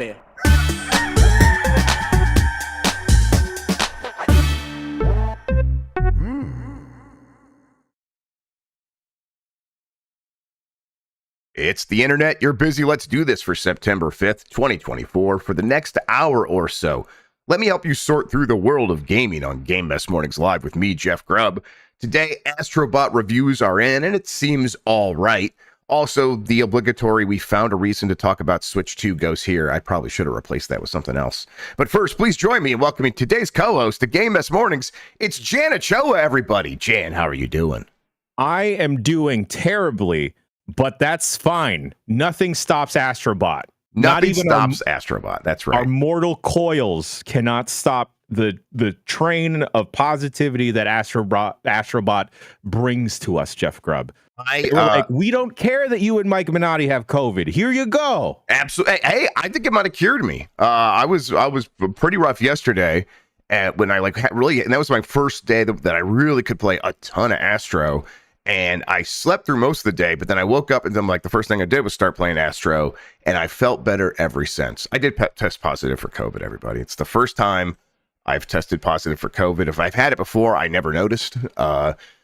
Golpe. It's the internet. You're busy. Let's do this for September 5th, 2024. For the next hour or so, let me help you sort through the world of gaming on Game Mess Mornings Live with me, Jeff Grubb. Today, Astro Bot reviews are in, and it seems all right. Also, the obligatory "we found a reason to talk about Switch 2" goes here. I probably should have replaced that with something else. But first, please join me in welcoming today's co-host to Game Mess Mornings. It's Jan Ochoa, everybody. Jan, how are you doing? I am doing terribly, but that's fine. Nothing stops Astrobot. Nothing stops Astrobot. That's right. Our mortal coils cannot stop the train of positivity that Astrobot brings to us, Jeff Grubb. We don't care that you and Mike Minotti have COVID. Here you go. Absolutely. Hey, I think it might have cured me. I was pretty rough yesterday, when I and that was my first day that I really could play a ton of Astro. And I slept through most of the day, but then I woke up and then the first thing I did was start playing Astro, and I felt better ever since. I did test positive for COVID, everybody. It's the first time I've tested positive for COVID. If I've had it before, I never noticed.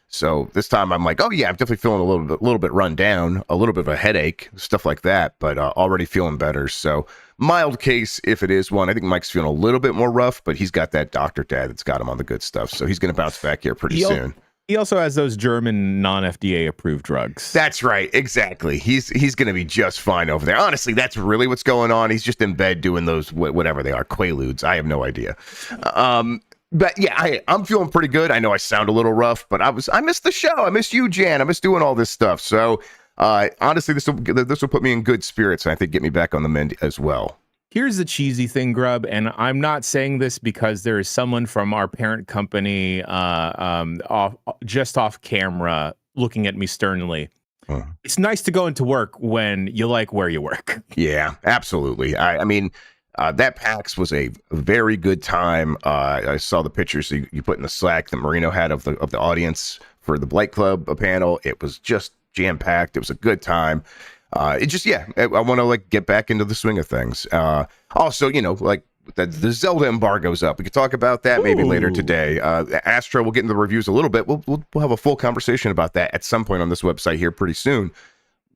So this time I'm like, oh yeah, I'm definitely feeling a little bit run down, a little bit of a headache, stuff like that, but already feeling better. So mild case, if it is one. I think Mike's feeling a little bit more rough, but he's got that doctor dad that's got him on the good stuff. So he's going to bounce back here pretty soon. He also has those German non-FDA approved drugs. That's right. Exactly. He's going to be just fine over there. Honestly, that's really what's going on. He's just in bed doing those, whatever they are, Quaaludes. I have no idea. But yeah, I'm feeling pretty good. I know I sound a little rough, but I missed the show. I missed you, Jan. I missed doing all this stuff. So honestly, this will put me in good spirits, and I think get me back on the mend as well. Here's the cheesy thing, Grubb, and I'm not saying this because there is someone from our parent company just off camera looking at me sternly. It's nice to go into work when you like where you work. Yeah, absolutely. I mean, that PAX was a very good time. I saw the pictures you put in the Slack that Marino had of the audience for the Blight Club panel. It was just jam-packed. It was a good time. I want to get back into the swing of things. Also, the Zelda embargo's up. We could talk about that maybe later today. Astro, we'll get into the reviews a little bit. We'll have a full conversation about that at some point on this website here pretty soon.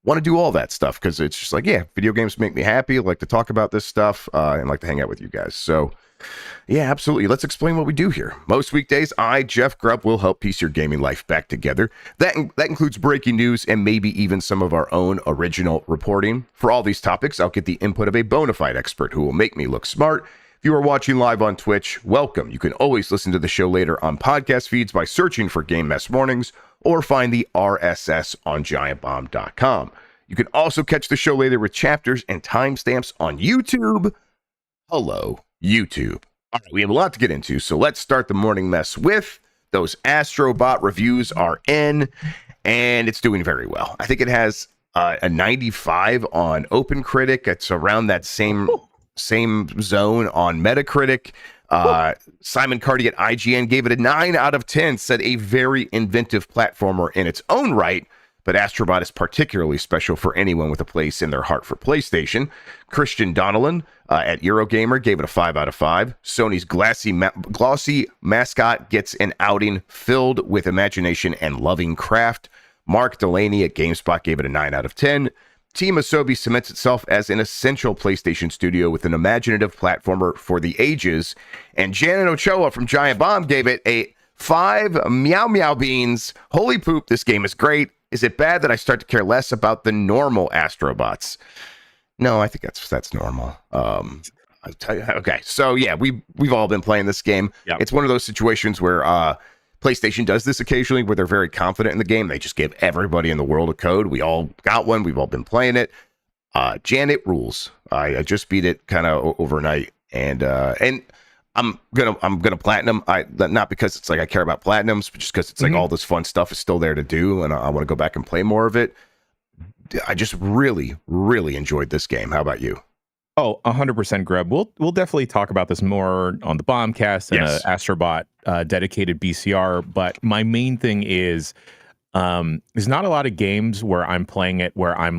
Want to do all that stuff because it's just video games make me happy. I like to talk about this stuff and like to hang out with you guys. So yeah, absolutely. Let's explain what we do here. Most weekdays, I, Jeff Grubb, will help piece your gaming life back together. That includes breaking news and maybe even some of our own original reporting. For all these topics, I'll get the input of a bona fide expert who will make me look smart. If you are watching live on Twitch, welcome. You can always listen to the show later on podcast feeds by searching for Game Mess Mornings or find the RSS on giantbomb.com. You can also catch the show later with chapters and timestamps on YouTube. Hello, YouTube. All right, we have a lot to get into, so let's start the morning mess with those Astro Bot reviews are in, and it's doing very well. I think it has a 95 on OpenCritic. It's around that same zone on Metacritic. Simon Cardy at IGN gave it a 9 out of 10, said a very inventive platformer in its own right, but Astrobot is particularly special for anyone with a place in their heart for PlayStation. Christian Donnellan at Eurogamer gave it a 5 out of 5. Sony's glossy mascot gets an outing filled with imagination and loving craft. Mark Delaney at GameSpot gave it a 9 out of 10. Team Asobi cements itself as an essential PlayStation studio with an imaginative platformer for the ages. And Jan Ochoa from Giant Bomb gave it a 5 meow meow beans. Holy poop, this game is great. Is it bad that I start to care less about the normal Astrobots? No, I think that's normal. I'll tell you. Okay, so yeah, we've all been playing this game. Yep. It's one of those situations where PlayStation does this occasionally, where they're very confident in the game. They just give everybody in the world a code. We all got one. We've all been playing it. Janet rules. I just beat it kind of overnight, and I'm gonna platinum. Not because it's I care about platinums, but just because it's all this fun stuff is still there to do, and I want to go back and play more of it. I just really, really enjoyed this game. How about you? Oh, 100%, Grubb. We'll definitely talk about this more on the Bombcast and Astrobot dedicated BCR. But my main thing is there's not a lot of games where I'm playing it where I'm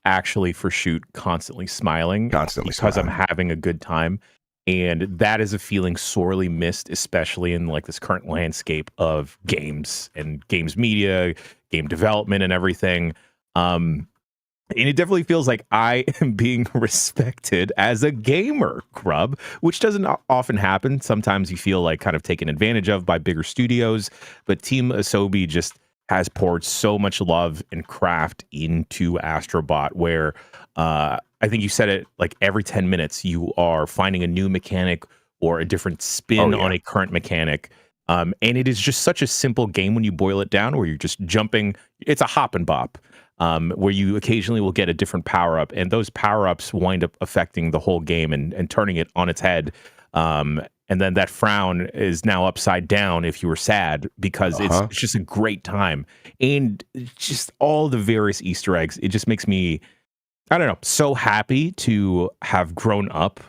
actually for shoot constantly smiling because I'm having a good time. And that is a feeling sorely missed, especially in like this current landscape of games and games media, game development and everything. And it definitely feels like I am being respected as a gamer, Grubb, which doesn't often happen. Sometimes you feel like kind of taken advantage of by bigger studios, but Team Asobi just has poured so much love and craft into Astro Bot, where I think you said it, like every 10 minutes you are finding a new mechanic or a different spin on a current mechanic. And it is just such a simple game when you boil it down, where you're just jumping. It's a hop and bop. Where you occasionally will get a different power-up, and those power-ups wind up affecting the whole game and turning it on its head. And then that frown is now upside down if you were sad, because it's just a great time. And just all the various Easter eggs, it just makes me, I don't know, so happy to have grown up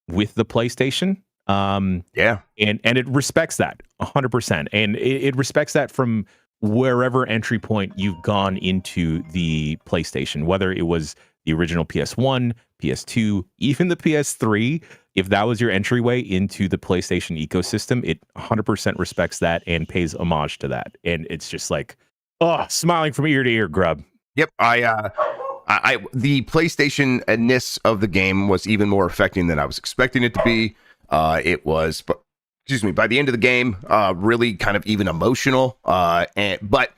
with the PlayStation. And it respects that 100%. And it respects that from wherever entry point you've gone into the PlayStation, whether it was the original PS1, PS2, even the PS3, if that was your entryway into the PlayStation ecosystem, it 100% respects that and pays homage to that. And it's just like, oh, smiling from ear to ear, Grubb. Yep. The PlayStation-ness of the game was even more affecting than I was expecting it to be. It was, by the end of the game, really kind of even emotional. But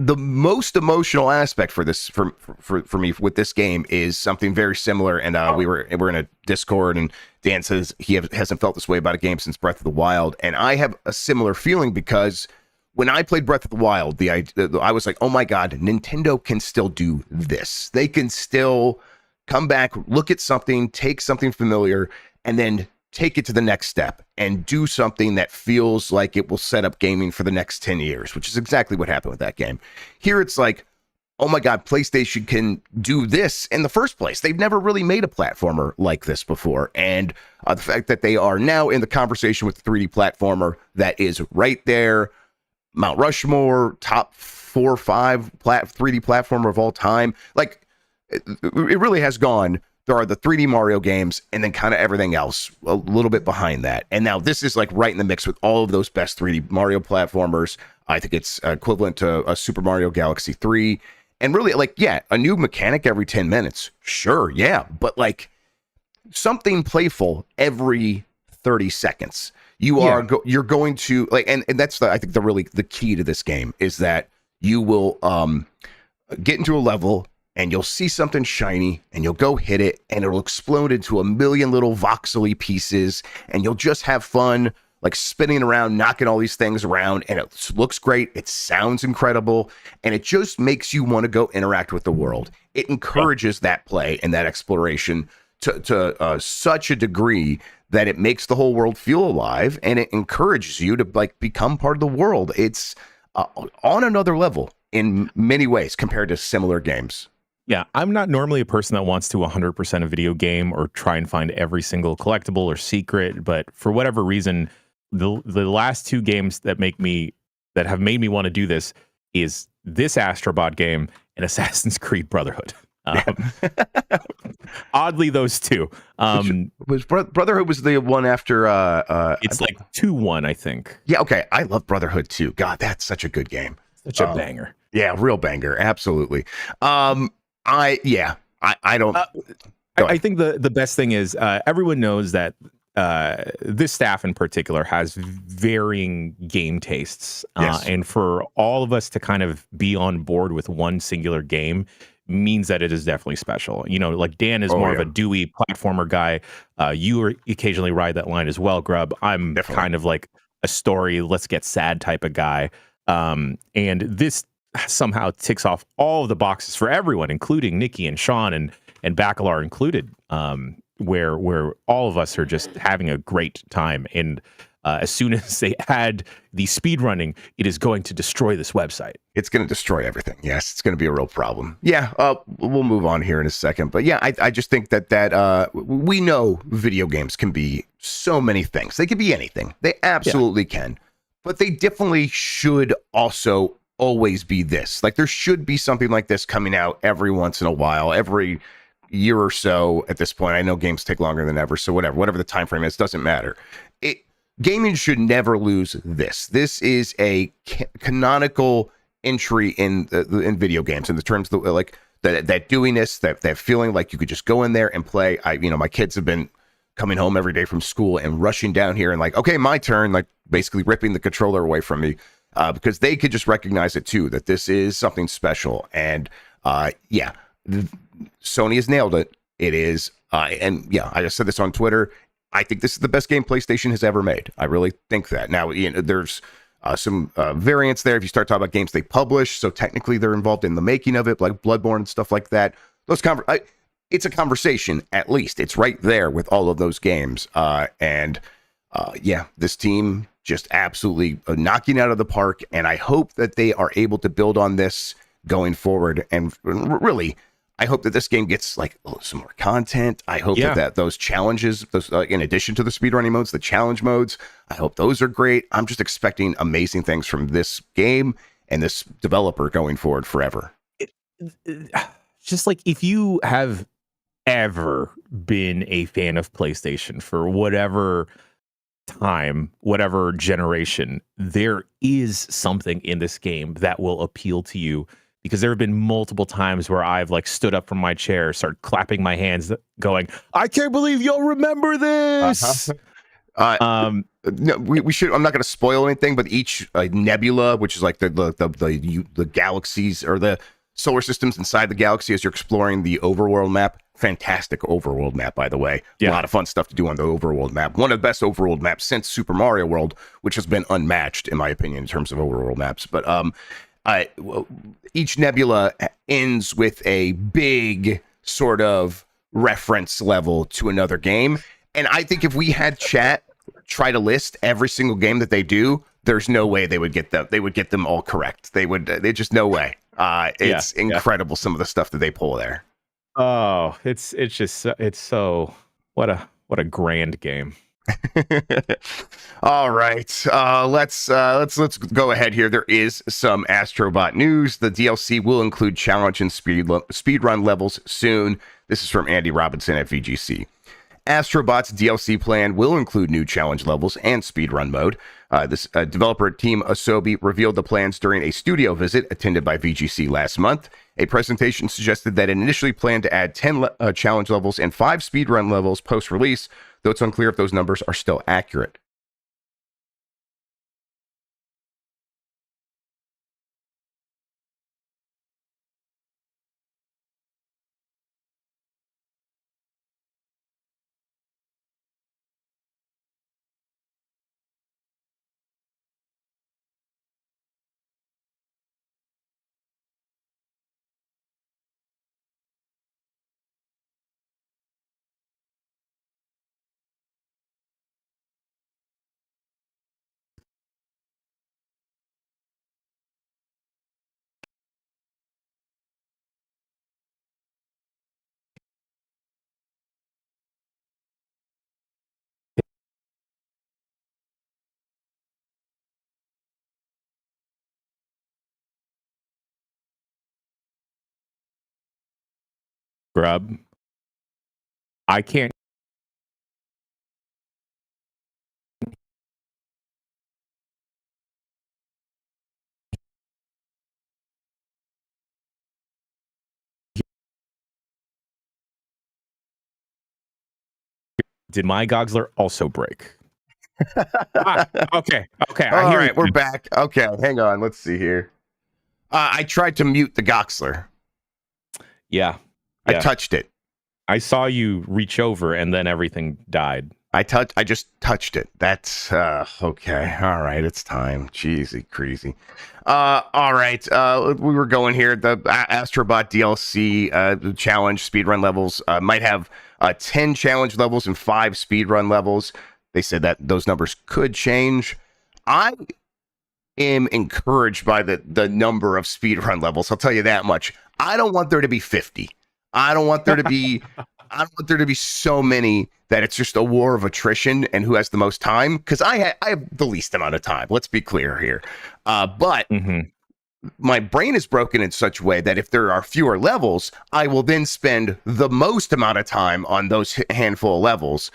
the most emotional aspect for this, for me with this game, is something very similar. And we're in a Discord, and Dan says he hasn't felt this way about a game since Breath of the Wild, and I have a similar feeling, because when I played Breath of the Wild, I was like, oh my God, Nintendo can still do this. They can still come back, look at something, take something familiar, and then take it to the next step and do something that feels like it will set up gaming for the next 10 years, which is exactly what happened with that game. Here it's like, oh my God, PlayStation can do this in the first place. They've never really made a platformer like this before. And the fact that they are now in the conversation with the 3D platformer that is right there, Mount Rushmore, top 4 or 5 3D platformer of all time. Like, it really has gone. There are the 3D Mario games, and then kind of everything else a little bit behind that. And now this is like right in the mix with all of those best 3D Mario platformers. I think it's equivalent to a Super Mario Galaxy 3. And really, like, yeah, a new mechanic every 10 minutes. Sure, yeah. But like something playful every 30 seconds. You're going to like, and that's I think the key to this game is that you will get into a level, and you'll see something shiny, and you'll go hit it, and it'll explode into a million little voxely pieces, and you'll just have fun, like spinning around, knocking all these things around, and it looks great, it sounds incredible, and it just makes you want to go interact with the world. It encourages that play and that exploration to such a degree that it makes the whole world feel alive, and it encourages you to like become part of the world. It's on another level in many ways compared to similar games. Yeah, I'm not normally a person that wants to 100% a video game or try and find every single collectible or secret, but for whatever reason, the last 2 games that have made me want to do this is this Astro Bot game and Assassin's Creed Brotherhood. Oddly, those 2. Brotherhood was the one after it's like 2-1, I think. Yeah, okay. I love Brotherhood too. God, that's such a good game. Such a banger. Yeah, real banger. Absolutely. I don't. I think the best thing is everyone knows that this staff in particular has varying game tastes. And for all of us to kind of be on board with one singular game means that it is definitely special. You know, like Dan is more of a dewy platformer guy. You occasionally ride that line as well, Grubb. I'm kind of like a story, let's get sad type of guy. And this somehow ticks off all of the boxes for everyone, including Nikki and Sean and Bacalar included, where all of us are just having a great time. And as soon as they add the speed running, it is going to destroy this website. It's going to destroy everything. Yes, it's going to be a real problem. Yeah, we'll move on here in a second. But yeah, I just think that we know video games can be so many things. They can be anything. They absolutely can. But they definitely should also always be this. Like, there should be something like this coming out every once in a while, every year or so at this point. I know games take longer than ever, so whatever the time frame is, doesn't matter. Gaming should never lose this. This is a canonical entry in video games in the terms of like that dewiness, that feeling like you could just go in there and play. My kids have been coming home every day from school and rushing down here and like, okay, my turn, like basically ripping the controller away from me, because they could just recognize it too, that this is something special. And Sony has nailed it. It is, and yeah, I just said this on Twitter. I think this is the best game PlayStation has ever made. I really think that. Now, there's some variants there if you start talking about games they publish, so technically they're involved in the making of it, like Bloodborne and stuff like that. Those it's a conversation, at least. It's right there with all of those games. This team just absolutely knocking out of the park, and I hope that they are able to build on this going forward. And really, I hope that this game gets like some more content. I hope that those challenges, in addition to the speedrunning modes, the challenge modes, I hope those are great. I'm just expecting amazing things from this game and this developer going forward forever. Just like, if you have ever been a fan of PlayStation for whatever time, whatever generation, there is something in this game that will appeal to you. Because there have been multiple times where I've like stood up from my chair, started clapping my hands, going, "I can't believe you'll remember this." No, we should. I'm not going to spoil anything, but each nebula, which is like the galaxies or the solar systems inside the galaxy, as you're exploring the overworld map. Fantastic overworld map, by the way. A lot of fun stuff to do on the overworld map. One of the best overworld maps since Super Mario World, which has been unmatched in my opinion in terms of overworld maps. But each nebula ends with a big sort of reference level to another game. And I think if we had chat try to list every single game that they do, there's no way they would get them. They would get them all correct. They just no way. It's incredible some of the stuff that they pull there. Oh, it's so what a grand game. All right, let's go ahead here. There is some Astro Bot news. The DLC will include challenge and speedrun levels soon. This is from Andy Robinson at VGC. Astro Bot's DLC plan will include new challenge levels and speedrun mode. This developer team Asobi revealed the plans during a studio visit attended by VGC last month. A presentation suggested that it initially planned to add 10 challenge levels and 5 speedrun levels post-release, though it's unclear if those numbers are still accurate. Grubb, I can't. Did my Gogsler also break? Okay. All right, we're back. Okay, hang on. Let's see here. I tried to mute the Goxler. Yeah. I touched it. I saw you reach over and then everything died. I just touched it. That's okay. All right, it's time. Jeezy crazy. All right. We were going here. The Astrobot DLC challenge speedrun levels might have 10 challenge levels and 5 speedrun levels. They said that those numbers could change. I am encouraged by the number of speedrun levels. I'll tell you that much. I don't want there to be 50. I don't want there to be so many that it's just a war of attrition and who has the most time, because I have the least amount of time. Let's be clear here. But my brain is broken in such a way that if there are fewer levels, I will then spend the most amount of time on those handful of levels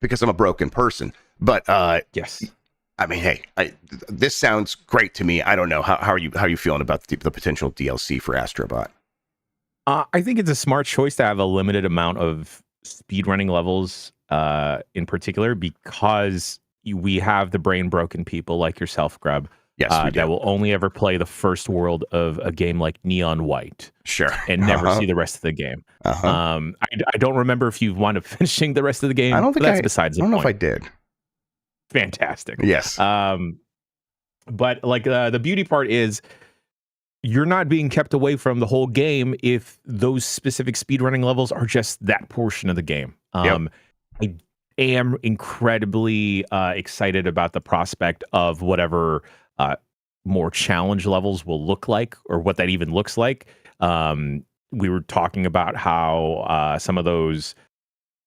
because I'm a broken person. But yes, I mean, hey, this sounds great to me. I don't know how are you feeling about the potential DLC for Astrobot? I think it's a smart choice to have a limited amount of speedrunning levels, in particular, because we have the brain broken people like yourself, Grubb. Yes, we do. That will only ever play the first world of a game like Neon White. Sure. And never see the rest of the game. Uh-huh. I don't remember if you wound up finishing the rest of the game. I don't think that's besides the point. I don't know if I did. Fantastic. Yes. But like the beauty part is you're not being kept away from the whole game if those specific speedrunning levels are just that portion of the game. I am incredibly excited about the prospect of whatever more challenge levels will look like, or what that even looks like. We were talking about how some of those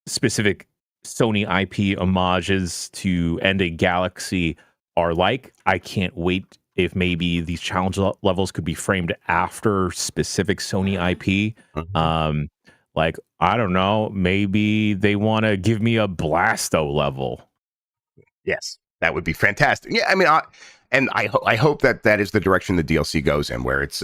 specific Sony IP homages to End a Galaxy are like. I can't wait if maybe these challenge levels could be framed after specific Sony IP. Like, I don't know, maybe they want to give me a Blasto level. Yes, that would be fantastic. Yeah, I mean, I hope that is the direction the DLC goes in, where it's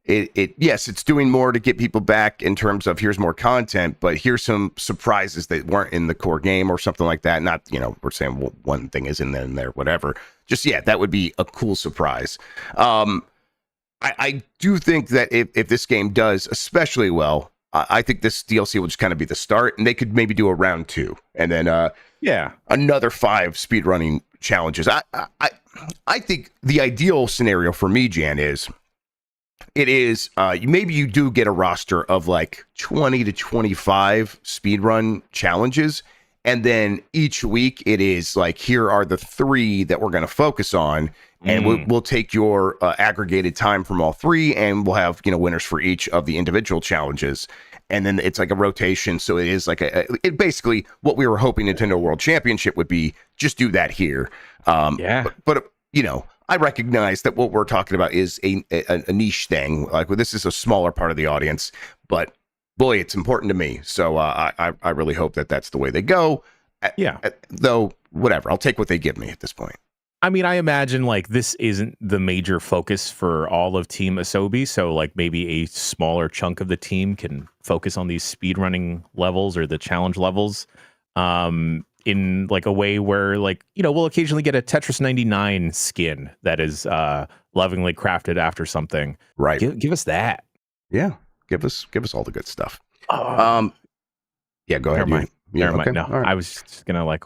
yes, it's doing more to get people back in terms of here's more content, but here's some surprises that weren't in the core game or something like that. Not, we're saying one thing isn't in there, whatever. Just, yeah, that would be a cool surprise. I do think that if this game does especially well, I think this DLC will just kind of be the start, and they could maybe do a round 2 and then another 5 speedrunning challenges. I think the ideal scenario for me, Jan, is maybe you do get a roster of like 20 to 25 speedrun challenges, and then each week it is like, here are the 3 that we're going to focus on, and we'll take your aggregated time from all 3, and we'll have winners for each of the individual challenges, and then it's like a rotation. So it is like it basically what we were hoping Nintendo World Championship would be. Just do that here. But I recognize that what we're talking about is a niche thing. Like, this is a smaller part of the audience, but boy, it's important to me. So I really hope that that's the way they go. Though, whatever, I'll take what they give me at this point. I mean, I imagine like this isn't the major focus for all of Team Asobi, so like maybe a smaller chunk of the team can focus on these speedrunning levels or the challenge levels in like a way where, like, we'll occasionally get a Tetris 99 skin that is lovingly crafted after something. Right. Give us that. Yeah. Give us all the good stuff. Yeah, go ahead. Never mind. Okay. No, Right. I was just gonna like,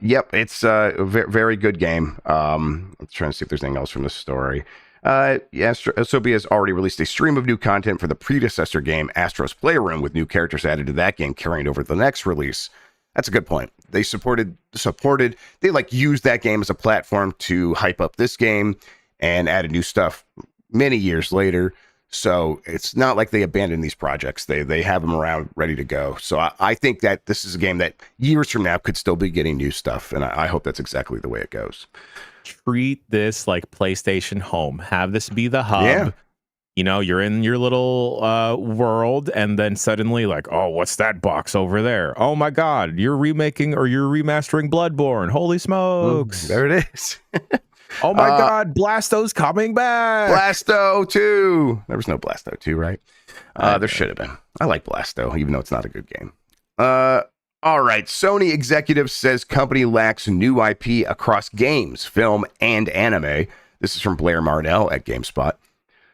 Yep, it's a very good game. I'm trying to see if there's anything else from this story. Asobi has already released a stream of new content for the predecessor game, Astro's Playroom, with new characters added to that game carrying over the next release. That's a good point. They they like used that game as a platform to hype up this game and added new stuff many years later. So it's not like they abandoned these projects. They have them around ready to go. So I think that this is a game that years from now could still be getting new stuff. And I hope that's exactly the way it goes. treat this like PlayStation Home. Have this be the hub. Yeah. You're in your little world, and then suddenly, like, oh, what's that box over there? Oh my God, you're remastering Bloodborne. Holy smokes. There it is. Oh my God, Blasto's coming back. Blasto 2. There was no Blasto 2, right? There should have been. I like Blasto, even though it's not a good game. All right. Sony executive says company lacks new IP across games, film, and anime. This is from Blair Marnell at GameSpot.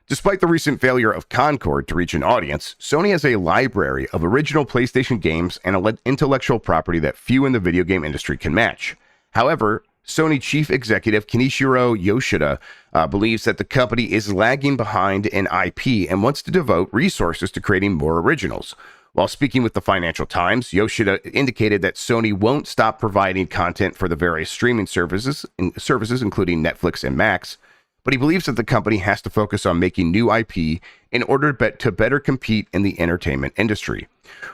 Despite the recent failure of Concord to reach an audience, Sony has a library of original PlayStation games and intellectual property that few in the video game industry can match. However, Sony chief executive Kenichiro Yoshida believes that the company is lagging behind in IP and wants to devote resources to creating more originals. While speaking with the Financial Times, Yoshida indicated that Sony won't stop providing content for the various streaming services including Netflix and Max, but he believes that the company has to focus on making new IP in order to better compete in the entertainment industry.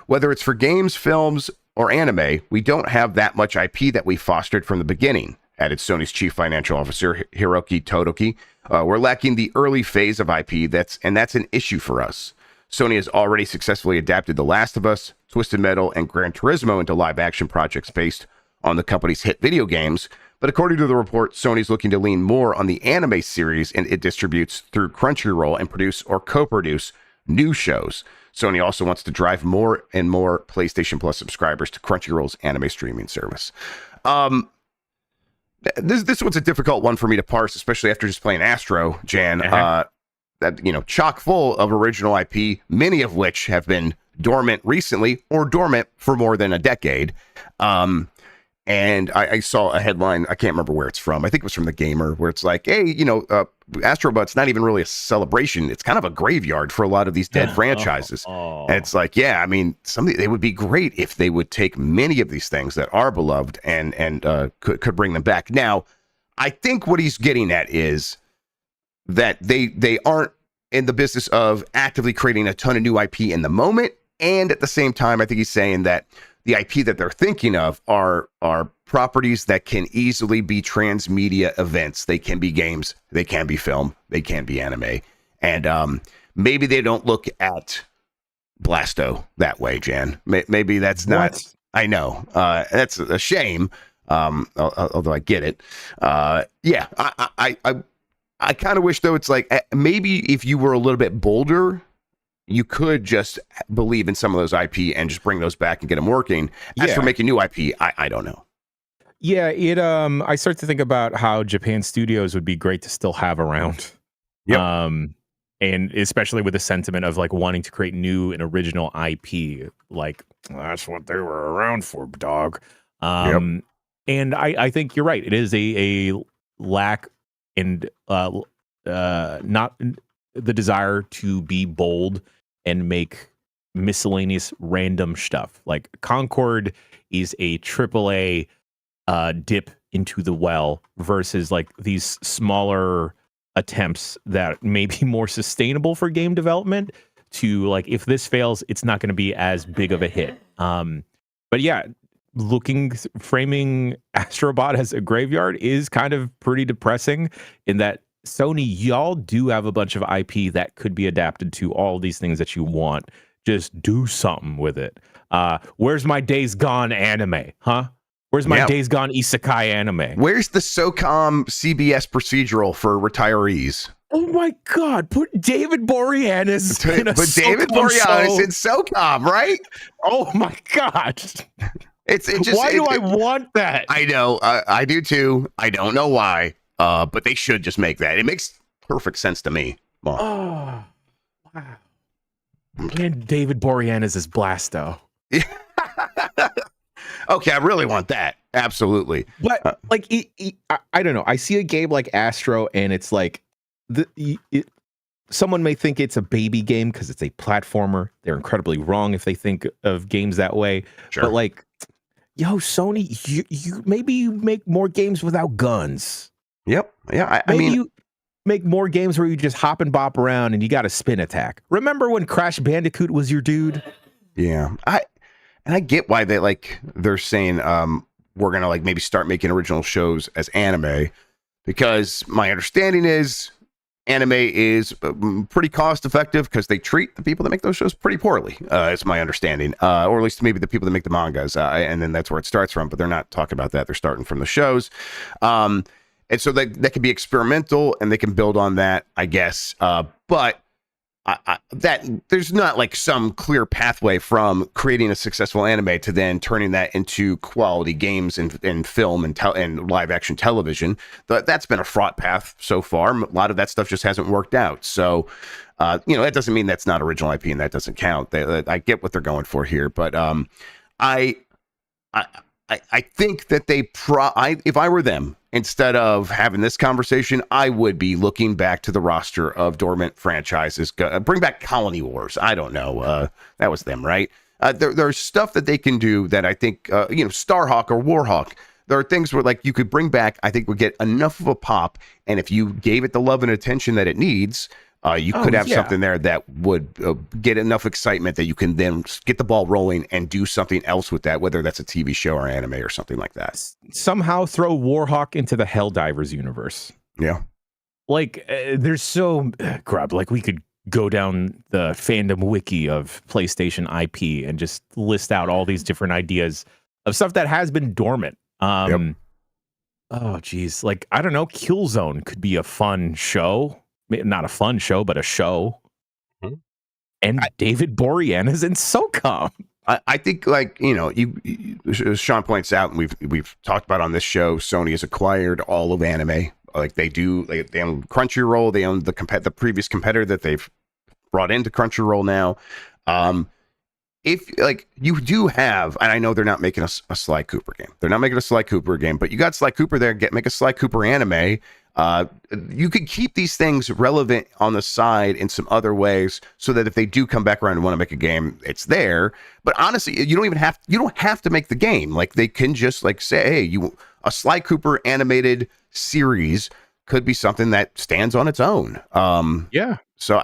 Whether it's for games, films, or anime, we don't have that much IP that we fostered from the beginning, added Sony's chief financial officer, Hiroki Totoki. We're lacking the early phase of IP, that's an issue for us. Sony has already successfully adapted The Last of Us, Twisted Metal, and Gran Turismo into live-action projects based on the company's hit video games. But according to the report, Sony's looking to lean more on the anime series and it distributes through Crunchyroll and produce or co-produce new shows. Sony also wants to drive more and more PlayStation Plus subscribers to Crunchyroll's anime streaming service. This one's a difficult one for me to parse, especially after just playing Astro, Jan. That, you know, chock full of original IP, many of which have been dormant recently or dormant for more than a decade. And I saw a headline, I can't remember where it's from. I think it was from The Gamer, where it's like, hey, you know, Astro Bot's not even really a celebration. It's kind of a graveyard for a lot of these dead franchises. And it's like, yeah, I mean, it would be great if they would take many of these things that are beloved and could bring them back. Now, I think what he's getting at is that they aren't in the business of actively creating a ton of new IP in the moment. And at the same time, I think he's saying that the IP that they're thinking of are properties that can easily be transmedia events. They can be games, they can be film, they can be anime. And maybe they don't look at Blasto that way, Jan. Maybe that's not, what? I know. That's a shame, although I get it. Yeah, I kind of wish, though, it's like maybe if you were a little bit bolder, you could just believe in some of those IP and just bring those back and get them working. As for making new IP, I don't know. Yeah, I start to think about how Japan studios would be great to still have around. Yep. And especially with the sentiment of like wanting to create new and original IP. Like, that's what they were around for, dog. And I think you're right. It is a lack and not the desire to be bold and make miscellaneous random stuff. Like Concord is a AAA dip into the well versus like these smaller attempts that may be more sustainable for game development to like, if this fails, it's not going to be as big of a hit. But yeah, framing Astro Bot as a graveyard is kind of pretty depressing in that Sony, y'all do have a bunch of IP that could be adapted to all these things that you want. Just do something with it. Where's my Days Gone anime, huh? Where's my Days Gone isekai anime? Where's the SOCOM CBS procedural for retarees? Oh my God! Put David Boreanaz in a David Boreanaz in SOCOM, right? Oh my God! Why do I want that? I know, I do too. I don't know why. But they should just make that. It makes perfect sense to me. Oh, wow. And David Boreanaz is Blasto. Okay, I really want that. Absolutely. But like, I don't know. I see a game like Astro, and it's like, someone may think it's a baby game because it's a platformer. They're incredibly wrong if they think of games that way. Sure. But like, yo, Sony, you maybe you make more games without guns. Yep. Yeah. I mean, you make more games where you just hop and bop around and you got a spin attack. Remember when Crash Bandicoot was your dude? Yeah. I get why they're saying we're gonna like maybe start making original shows as anime, because my understanding is anime is pretty cost effective because they treat the people that make those shows pretty poorly. It's my understanding, or at least maybe the people that make the mangas, and then that's where it starts from. But they're not talking about that. They're starting from the shows. And so that can be experimental and they can build on that, I guess. But that there's not like some clear pathway from creating a successful anime to then turning that into quality games and film and live action television. That's been a fraught path so far. A lot of that stuff just hasn't worked out. So, that doesn't mean that's not original IP and that doesn't count. I get what they're going for here, but I think that if I were them, instead of having this conversation, I would be looking back to the roster of dormant franchises. Bring back Colony Wars. I don't know. That was them, right? There's stuff that they can do that I think, Starhawk or Warhawk. There are things where like you could bring back, I think would get enough of a pop. And if you gave it the love and attention that it needs, you could have something there that would get enough excitement that you can then get the ball rolling and do something else with that, whether that's a TV show or anime or something like that. Somehow throw Warhawk into the Helldivers universe. Yeah. like there's so Grub, like we could go down the fandom wiki of PlayStation IP and just list out all these different ideas of stuff that has been dormant. Oh geez, like I don't know, Killzone could be a fun show. Not a fun show, but a show. And David Boreanaz in SOCOM. I think, like, you know, as Sean points out, and we've talked about on this show, Sony has acquired all of anime. Like they do, they own Crunchyroll. They own the previous competitor that they've brought into Crunchyroll now. If like you do have, and I know they're not making a Sly Cooper game. They're not making a Sly Cooper game, but you got Sly Cooper there. Make a Sly Cooper anime. You could keep these things relevant on the side in some other ways, so that if they do come back around and want to make a game, it's there. But honestly, you don't have to make the game. Like they can just like say, hey, a Sly Cooper animated series could be something that stands on its own. So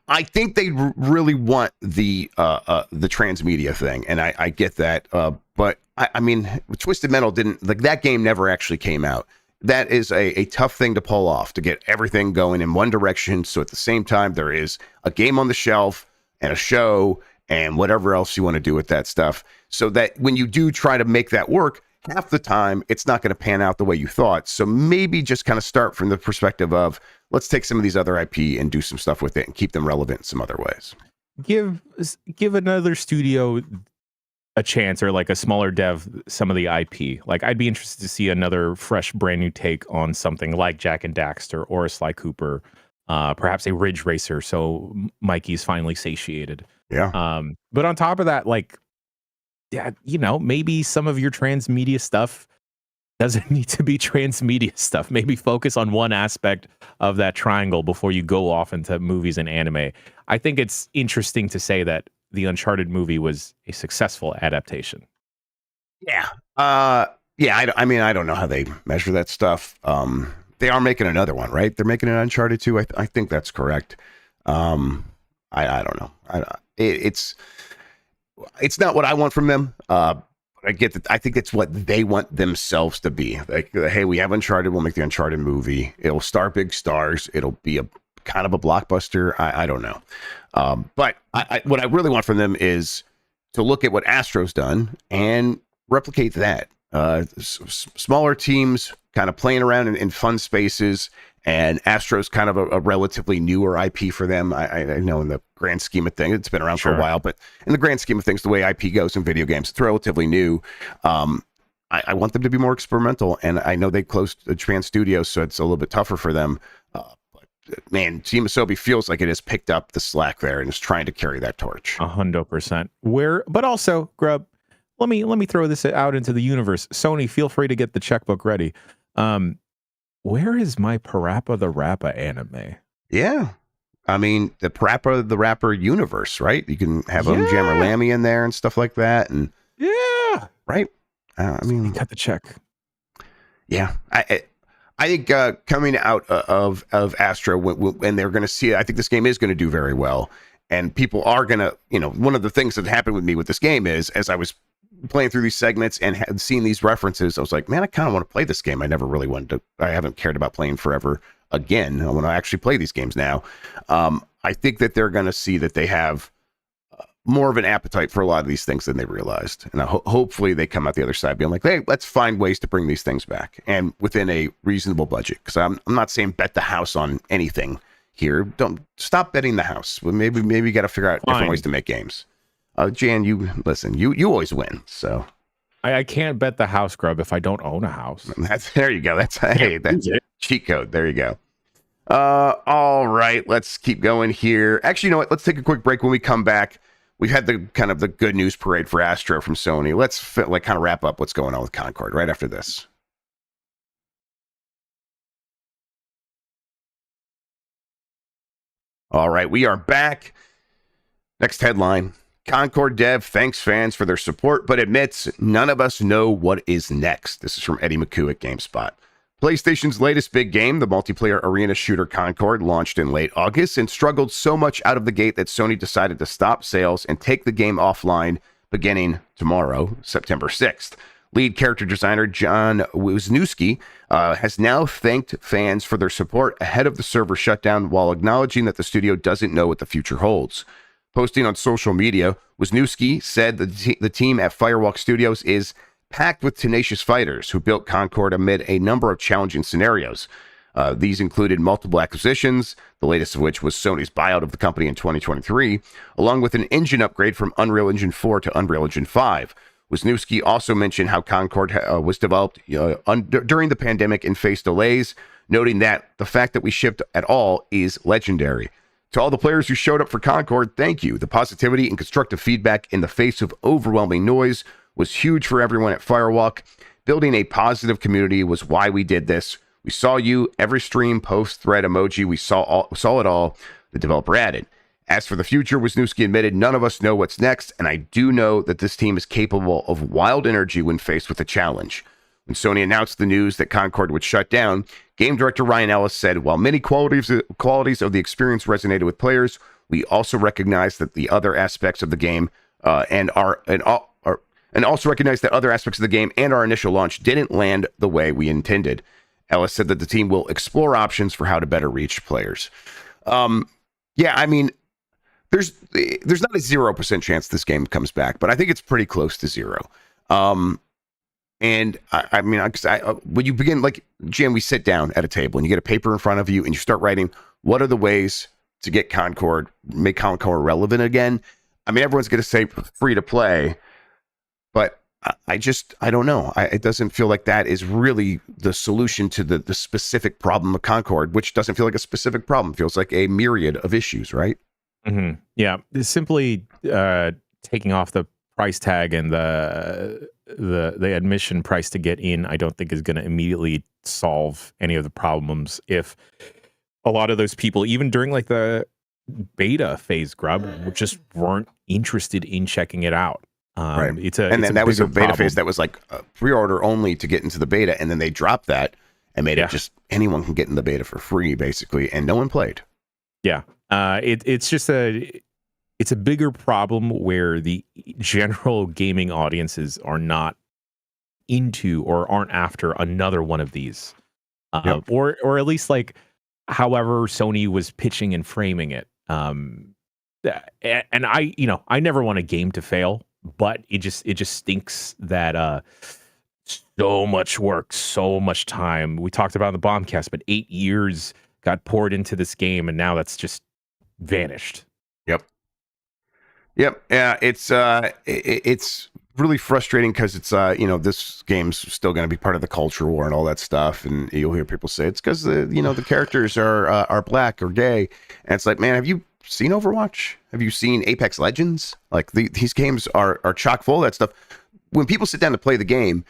I think they really want the transmedia thing, and I get that. But I mean, Twisted Metal didn't, like, that game never actually came out. That is a tough thing to pull off, to get everything going in one direction. So at the same time, there is a game on the shelf and a show and whatever else you want to do with that stuff. So that when you do try to make that work, half the time it's not going to pan out the way you thought. So maybe just kind of start from the perspective of, let's take some of these other IP and do some stuff with it and keep them relevant in some other ways. Give another studio a chance, or like a smaller dev, some of the IP. Like I'd be interested to see another fresh, brand new take on something like Jak and Daxter or a Sly Cooper, perhaps a Ridge Racer. So Mikey's finally satiated. Yeah. But on top of that, like, yeah, you know, maybe some of your transmedia stuff doesn't need to be transmedia stuff. Maybe focus on one aspect of that triangle before you go off into movies and anime. I think it's interesting to say that the Uncharted movie was a successful adaptation. Yeah. I mean, I don't know how they measure that stuff. They are making another one, right? They're making an Uncharted 2. I think that's correct. I don't know. It's not what I want from them. I get that. I think it's what they want themselves to be. Like, hey, we have Uncharted. We'll make the Uncharted movie. It'll star big stars. It'll be a kind of a blockbuster. I don't know. But what I really want from them is to look at what Astro's done and replicate that. Smaller teams kind of playing around in fun spaces, and Astro's kind of a relatively newer IP for them. I know in the grand scheme of things, it's been around for a while, but in the grand scheme of things, the way IP goes in video games, it's relatively new. I want them to be more experimental, and I know they closed Japan Studios, so it's a little bit tougher for them. Man, Team Asobi feels like it has picked up the slack there and is trying to carry that torch. 100%. But also, Grubb, let me throw this out into the universe. Sony, feel free to get the checkbook ready. Where is my Parappa the Rapper anime? Yeah. I mean, the Parappa the Rapper universe, right? You can have Jammer Lammy in there and stuff like that. And right. I mean, got the check. Yeah. I think coming out of Astro, when they're going to see it, I think this game is going to do very well. And people are going to, you know, one of the things that happened with me with this game is, as I was playing through these segments and had seen these references, I was like, man, I kind of want to play this game. I never really wanted to. I haven't cared about playing forever again. I want to actually play these games now. I think that they're going to see that they have more of an appetite for a lot of these things than they realized. And hopefully they come out the other side being like, hey, let's find ways to bring these things back, and within a reasonable budget. Because I'm not saying bet the house on anything here. Don't stop betting the house. Well, maybe you got to figure out different ways to make games. Jan, you listen. You always win. So I can't bet the house, Grubb, if I don't own a house. There you go. That's cheat code. There you go. All right, let's keep going here. Actually, you know what? Let's take a quick break. When we come back, we've had the kind of the good news parade for Astro from Sony. Let's kind of wrap up what's going on with Concord right after this. All right, we are back. Next headline. Concord dev thanks fans for their support, but admits none of us know what is next. This is from Eddie McHugh at GameSpot. PlayStation's latest big game, the multiplayer arena shooter Concord, launched in late August and struggled so much out of the gate that Sony decided to stop sales and take the game offline beginning tomorrow, September 6th. Lead character designer John Wisniewski has now thanked fans for their support ahead of the server shutdown while acknowledging that the studio doesn't know what the future holds. Posting on social media, Wisniewski said that the team at Firewalk Studios is packed with tenacious fighters who built Concord amid a number of challenging scenarios. These included multiple acquisitions, the latest of which was Sony's buyout of the company in 2023, along with an engine upgrade from Unreal Engine 4 to Unreal Engine 5. Wisniewski also mentioned how Concord was developed during the pandemic and faced delays, noting that the fact that we shipped at all is legendary. To all the players who showed up for Concord, thank you. The positivity and constructive feedback in the face of overwhelming noise was huge for everyone at Firewalk. Building a positive community was why we did this. We saw you, every stream, post, thread, emoji, we saw it all, the developer added. As for the future, Wisniewski admitted, none of us know what's next, and I do know that this team is capable of wild energy when faced with a challenge. When Sony announced the news that Concord would shut down, game director Ryan Ellis said, while many qualities of the experience resonated with players, we also recognize that the other aspects of the game and also recognize that other aspects of the game and our initial launch didn't land the way we intended. Ellis said that the team will explore options for how to better reach players. Yeah, I mean, there's not a 0% chance this game comes back, but I think it's pretty close to zero. And I mean, when you begin, like, Jim, we sit down at a table and you get a paper in front of you and you start writing, what are the ways to get make Concord relevant again? I mean, everyone's going to say free to play, but I don't know. It doesn't feel like that is really the solution to the specific problem of Concord, which doesn't feel like a specific problem. It feels like a myriad of issues, right? Mm-hmm. Yeah, it's simply taking off the price tag and the admission price to get in, I don't think is going to immediately solve any of the problems. If a lot of those people, even during like the beta phase, Grubb, just weren't interested in checking it out. Right. That was a beta phase that was like pre-order only to get into the beta, and then they dropped that and made it just anyone can get in the beta for free, basically, and no one played. Yeah, it's just it's a bigger problem where the general gaming audiences are not into or aren't after another one of these, or at least like however Sony was pitching and framing it. And I never want a game to fail. But it just stinks that so much work, so much time. We talked about in the Bombcast, but 8 years got poured into this game, and now that's just vanished. Yep. Yeah, it's really frustrating because it's this game's still going to be part of the culture war and all that stuff, and you'll hear people say it's because the characters are black or gay, and it's like, man, have you seen Overwatch? Have you seen Apex Legends? Like these games are chock full of that stuff. When people sit down to play the game,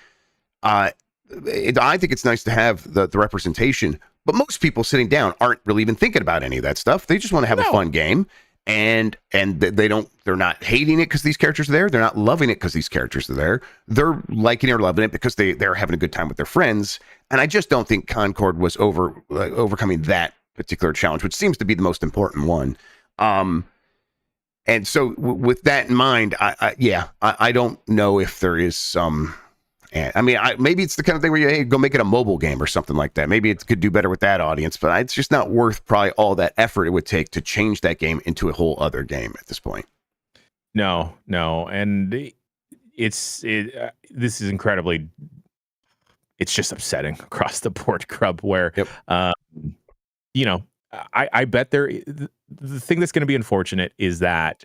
I think it's nice to have the representation, but most people sitting down aren't really even thinking about any of that stuff. They just want to have a fun game, and they're not hating it because these characters are there. They're not loving it because these characters are there. They're liking it or loving it because they're having a good time with their friends. And I just don't think Concord was overcoming that particular challenge, which seems to be the most important one. And so with that in mind, I don't know if there is some, maybe it's the kind of thing where you go make it a mobile game or something like that. Maybe it could do better with that audience, but it's just not worth probably all that effort it would take to change that game into a whole other game at this point. No. And this is incredibly, it's just upsetting across the board, Grubb, where, I bet the thing that's going to be unfortunate is that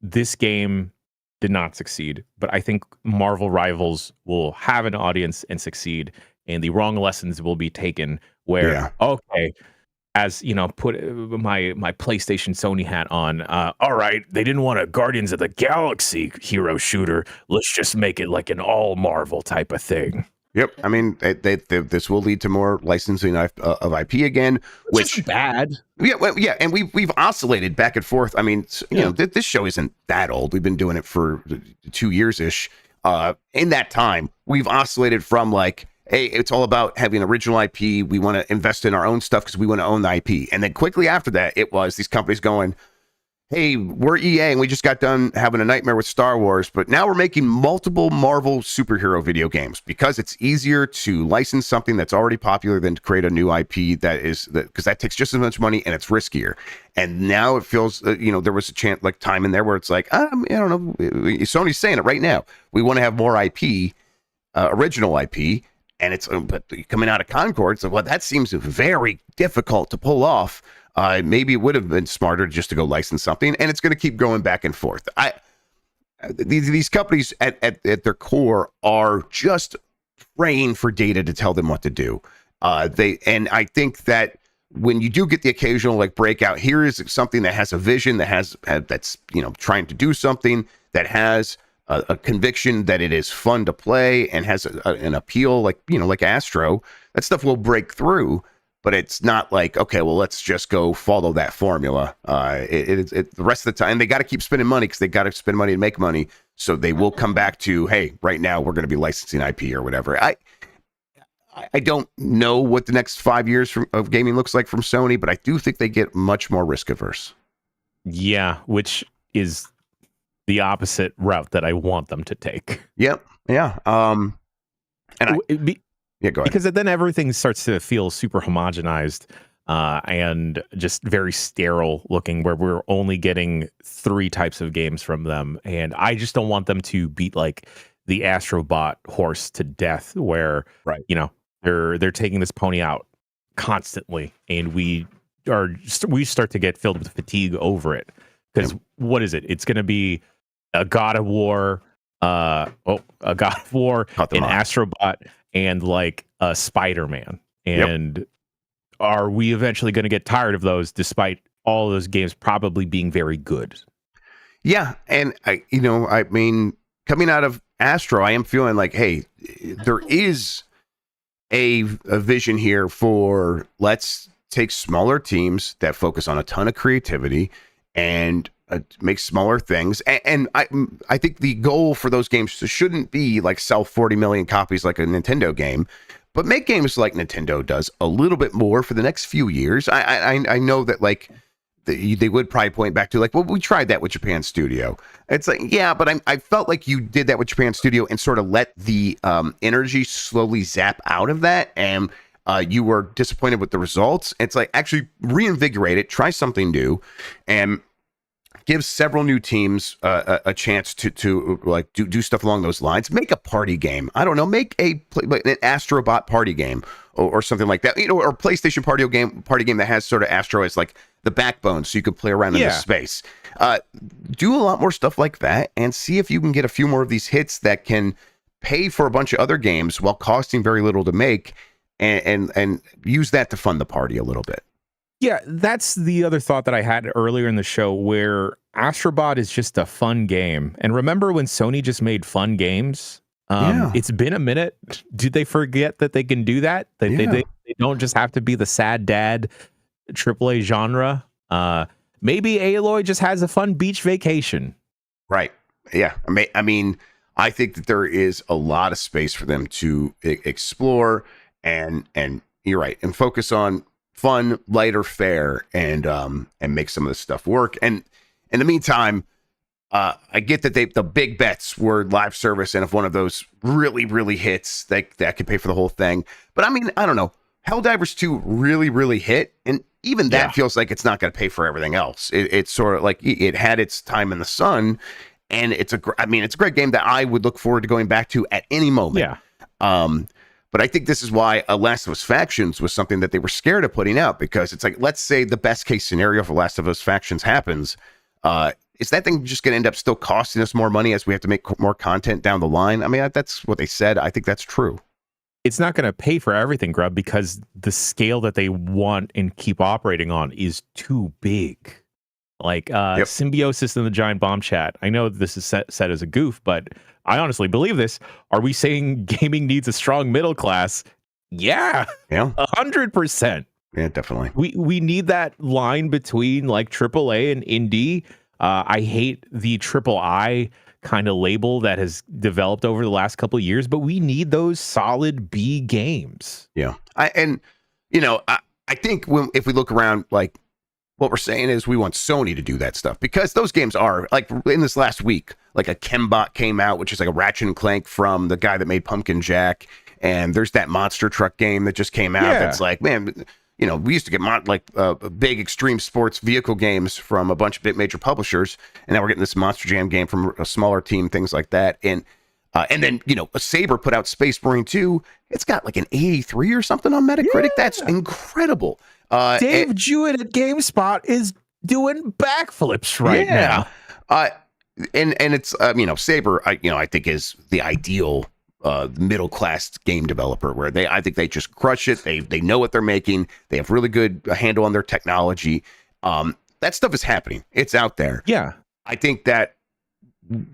this game did not succeed, but I think Marvel Rivals will have an audience and succeed, and the wrong lessons will be taken where, okay, as put my PlayStation Sony hat on, all right, they didn't want a Guardians of the Galaxy hero shooter. Let's just make it like an all Marvel type of thing. Yep, I mean, this will lead to more licensing of IP again, which is bad. Yeah, and we've oscillated back and forth. I mean, this show isn't that old. We've been doing it for 2 years ish. In that time, we've oscillated from like, hey, it's all about having original IP. We want to invest in our own stuff because we want to own the IP, and then quickly after that, it was these companies going, hey, we're EA and we just got done having a nightmare with Star Wars, but now we're making multiple Marvel superhero video games because it's easier to license something that's already popular than to create a new IP because that takes just as much money and it's riskier. And now it feels, there was a chance, like time in there where it's like, I don't know, Sony's saying it right now. We want to have more IP, original IP, and it's but coming out of Concord. So, well, that seems very difficult to pull off. Maybe it would have been smarter just to go license something, and it's going to keep going back and forth. These companies at their core are just praying for data to tell them what to do. I think that when you do get the occasional like breakout, here is something that has a vision that's trying to do something that has a conviction that it is fun to play and has an appeal like Astro. That stuff will break through. But it's not like, okay, well, let's just go follow that formula. The rest of the time, they got to keep spending money because they got to spend money to make money. So they will come back to, hey, right now we're going to be licensing IP or whatever. I don't know what the next 5 years of gaming looks like from Sony, but I do think they get much more risk averse. Yeah, which is the opposite route that I want them to take. Yep. Yeah. Yeah, go ahead. Because then everything starts to feel super homogenized and just very sterile looking, where we're only getting 3 types of games from them. And I just don't want them to beat like the Astro Bot horse to death, where they're taking this pony out constantly, and we start to get filled with fatigue over it. Because what is it? It's going to be a God of War, an Astro Bot, and like a Spider-Man. And are we eventually going to get tired of those, despite all those games probably being very good? Yeah. And I mean, coming out of Astro, I am feeling like, hey, there is a vision here for let's take smaller teams that focus on a ton of creativity and make smaller things. And I think the goal for those games shouldn't be like sell 40 million copies like a Nintendo game, but make games like Nintendo does a little bit more for the next few years. I know that like they would probably point back to like, well, we tried that with Japan Studio. It's like, yeah, but I felt like you did that with Japan Studio and sort of let the energy slowly zap out of that, and you were disappointed with the results. It's like, actually reinvigorate it, try something new, and give several new teams a chance to like do stuff along those lines. Make a party game. I don't know. Make an Astro Bot party game or something like that. Or PlayStation party game that has sort of Astro as like the backbone, so you can play around in the space. Do a lot more stuff like that, and see if you can get a few more of these hits that can pay for a bunch of other games while costing very little to make, and use that to fund the party a little bit. Yeah, that's the other thought that I had earlier in the show, where Astrobot is just a fun game. And remember when Sony just made fun games? It's been a minute. Did they forget that they can do that? They don't just have to be the sad dad AAA genre. Maybe Aloy just has a fun beach vacation. Right. Yeah. I mean, I think that there is a lot of space for them to explore, and you're right, and focus on fun, lighter fare, and make some of this stuff work. And in the meantime, I get that the big bets were live service, and if one of those really, really hits, that could pay for the whole thing. But I mean, I don't know. Helldivers 2 really, really hit, and even that feels like it's not going to pay for everything else. It's sort of like it had its time in the sun, and it's a great game that I would look forward to going back to at any moment. Yeah. But I think this is why Last of Us Factions was something that they were scared of putting out, because it's like, let's say the best case scenario for Last of Us Factions happens. Is that thing just going to end up still costing us more money as we have to make more content down the line? I mean, that's what they said. I think that's true. It's not going to pay for everything, Grubb, because the scale that they want and keep operating on is too big. Like Symbiosis in the Giant Bomb chat. I know this is set as a goof, but I honestly believe this. Are we saying gaming needs a strong middle class? Yeah. 100%. Yeah, definitely. We need that line between like AAA and indie. I hate the triple I kind of label that has developed over the last couple of years, but we need those solid B games. Yeah. I think if we look around, like, what we're saying is we want Sony to do that stuff, because those games are like, in this last week, like a Chembot came out, which is like a Ratchet and Clank from the guy that made Pumpkin Jack. And there's that monster truck game that just came out. That's like, man, we used to get big extreme sports vehicle games from a bunch of big major publishers. And now we're getting this Monster Jam game from a smaller team, things like that. And then, a Saber put out Space Marine 2. It's got like an 83 or something on Metacritic. That's incredible. Dave Jewett at GameSpot is doing backflips right now. And it's, Saber, I think is the ideal middle class game developer, where I think they just crush it. They know what they're making. They have really good handle on their technology. That stuff is happening. It's out there. Yeah. I think that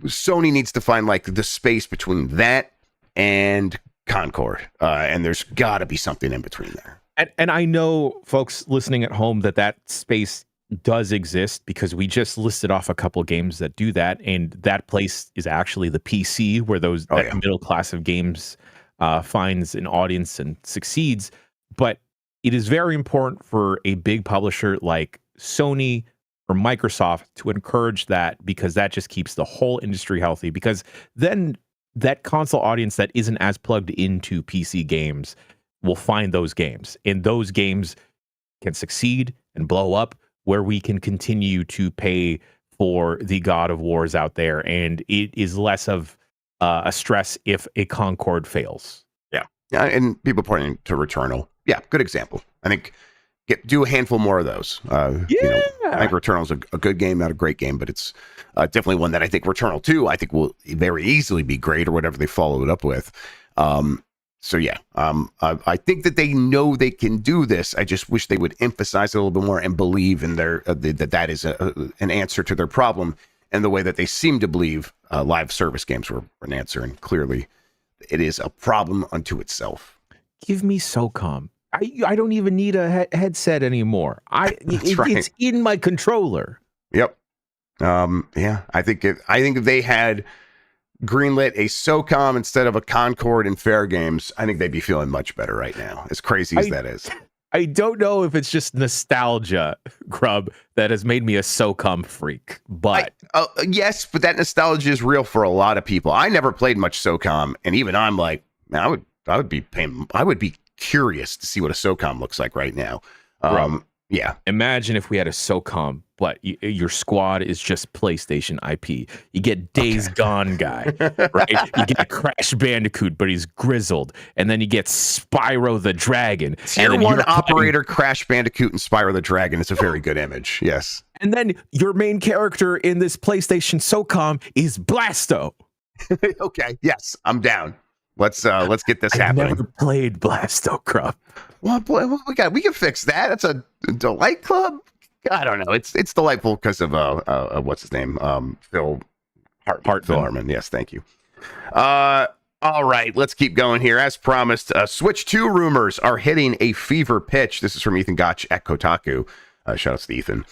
Sony needs to find like the space between that and Concord, and there's got to be something in between there. And I know folks listening at home that space does exist, because we just listed off a couple games that do that, and that place is actually the PC, where that middle class of games finds an audience and succeeds. But it is very important for a big publisher like Sony or Microsoft to encourage that, because that just keeps the whole industry healthy, because then that console audience that isn't as plugged into PC games will find those games, and those games can succeed and blow up, where we can continue to pay for the God of Wars out there, and it is less of a stress if a Concord fails. Yeah, and people pointing to Returnal. Yeah, good example. I think do a handful more of those. I think Returnal's a good game, not a great game, but it's definitely one that I think Returnal 2, I think will very easily be great, or whatever they follow it up with. So yeah, I think that they know they can do this. I just wish they would emphasize it a little bit more and believe in their that is an answer to their problem, and the way that they seem to believe live service games were an answer, and clearly it is a problem unto itself. Give me SOCOM. I don't even need a headset anymore. It's in my controller. Yep. I think if they had greenlit a SOCOM instead of a Concord in Fair Games, I think they'd be feeling much better right now, as crazy as that is. I don't know if it's just nostalgia, Grubb, that has made me a SOCOM freak, but yes, but that nostalgia is real for a lot of people. I never played much SOCOM, and even I'm like, man, I would be curious to see what a SOCOM looks like right now. Yeah. Imagine if we had a SOCOM, but your squad is just PlayStation IP. You get Days Gone guy, right? You get Crash Bandicoot, but he's grizzled. And then you get Spyro the Dragon. Tier 1 operator, Crash Bandicoot, and Spyro the Dragon. It's a very good image. Yes. And then your main character in this PlayStation SOCOM is Blasto. Okay. Yes, I'm down. Let's get this happening. I've never played Blasto, Grubb. Well, we can fix that. That's a Delight Club. I don't know. It's delightful because of what's his name? Phil Hartman. Yes, thank you. All right, let's keep going here. As promised, Switch 2 rumors are hitting a fever pitch. This is from Ethan Gotch at Kotaku. Shout out to Ethan.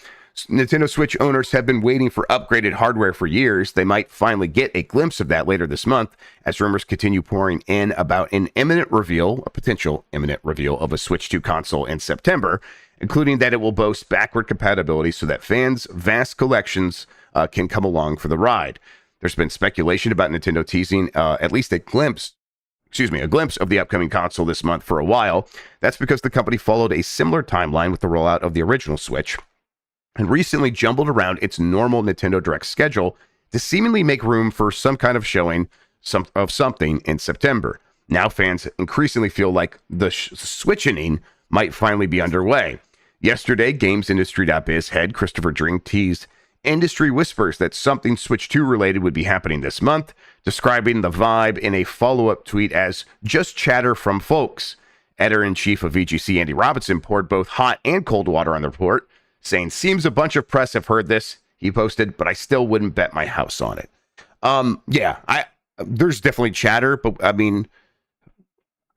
Nintendo Switch owners have been waiting for upgraded hardware for years. They might finally get a glimpse of that later this month, as rumors continue pouring in about a potential imminent reveal of a Switch 2 console in September, including that it will boast backward compatibility so that fans' vast collections can come along for the ride. There's been speculation about Nintendo teasing at least a glimpse of the upcoming console this month for a while. That's because the company followed a similar timeline with the rollout of the original Switch, and recently jumbled around its normal Nintendo Direct schedule to seemingly make room for some kind of showing of something in September. Now fans increasingly feel like the switching might finally be underway. Yesterday, GamesIndustry.biz head Christopher Dring teased industry whispers that something Switch 2 related would be happening this month, describing the vibe in a follow-up tweet as just chatter from folks. Editor-in-chief of VGC Andy Robinson poured both hot and cold water on the report, saying, seems a bunch of press have heard this, he posted, but I still wouldn't bet my house on it. There's definitely chatter, but I mean,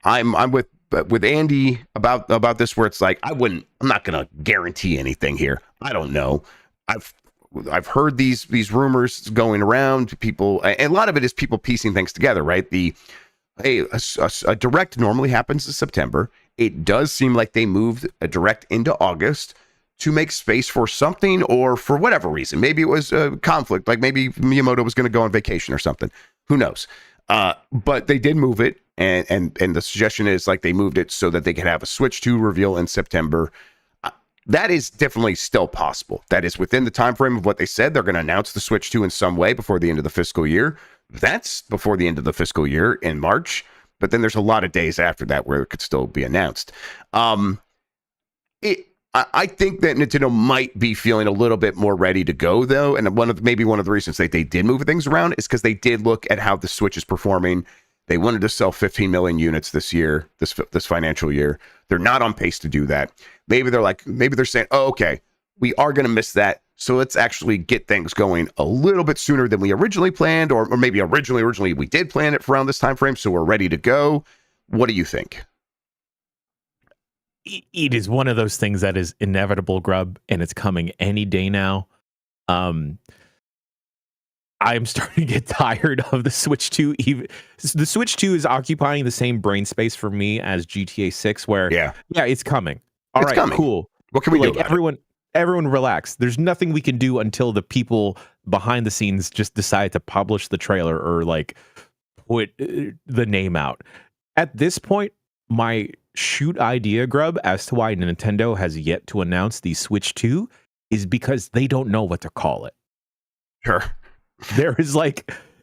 I'm with Andy about this, where it's like, I'm not going to guarantee anything here. I don't know. I've heard these rumors going around, people, and a lot of it is people piecing things together, right? A direct normally happens in September. It does seem like they moved a direct into August. to make space for something, or for whatever reason. Maybe it was a conflict, like maybe Miyamoto was going to go on vacation or something. Who knows? But they did move it, and the suggestion is like they moved it so that they could have a Switch 2 reveal in September. That is definitely still possible. That is within the time frame of what they said. They're going to announce the Switch 2 in some way before the end of the fiscal year. That's before the end of the fiscal year in March. But then there's a lot of days after that where it could still be announced. I think that Nintendo might be feeling a little bit more ready to go, though. And maybe one of the reasons they did move things around is because they did look at how the Switch is performing. They wanted to sell 15 million units this year, this financial year. They're not on pace to do that. Maybe they're saying, oh, okay, we are going to miss that. So let's actually get things going a little bit sooner than we originally planned, or maybe originally we did plan it for around this time frame, so we're ready to go. What do you think? It is one of those things that is inevitable, Grubb, and it's coming any day now. I'm starting to get tired of the Switch 2. The Switch 2 is occupying the same brain space for me as GTA 6, where yeah, it's coming. All right, cool. What can we do about everyone relax. There's nothing we can do until the people behind the scenes just decide to publish the trailer or like put the name out. At this point, my shoot idea, Grubb, as to why Nintendo has yet to announce the Switch 2 is because they don't know what to call it. Sure. There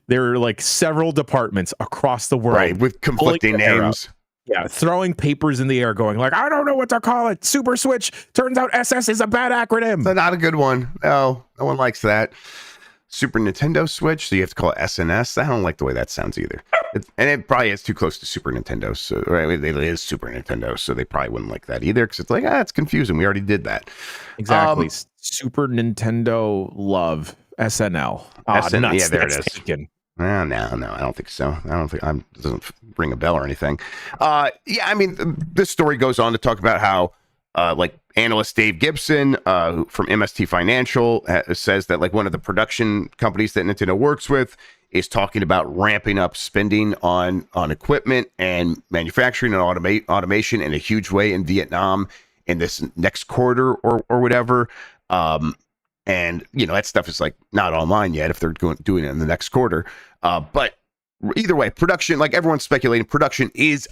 are like several departments across the world, right, with conflicting names. Yeah, throwing papers in the air, going like, I don't know what to call it. Super Switch. Turns out SS is a bad acronym. That's not a good one. No one likes that. Super Nintendo Switch, so you have to call it SNS. I don't like the way that sounds either. And it probably is too close to Super Nintendo. So right, it is Super Nintendo, so they probably wouldn't like that either, because it's like, it's confusing. We already did that. Exactly. Super Nintendo Love. SNL. Yeah, there it is. Taken. No, I don't think so. It doesn't ring a bell or anything. Yeah, I mean, this story goes on to talk about how, like, analyst Dave Gibson from MST Financial says that, like, one of the production companies that Nintendo works with is talking about ramping up spending on equipment and manufacturing and automation in a huge way in Vietnam in this next quarter or whatever. And, that stuff is like not online yet if they're doing it in the next quarter. But either way, production, like everyone's speculating, production is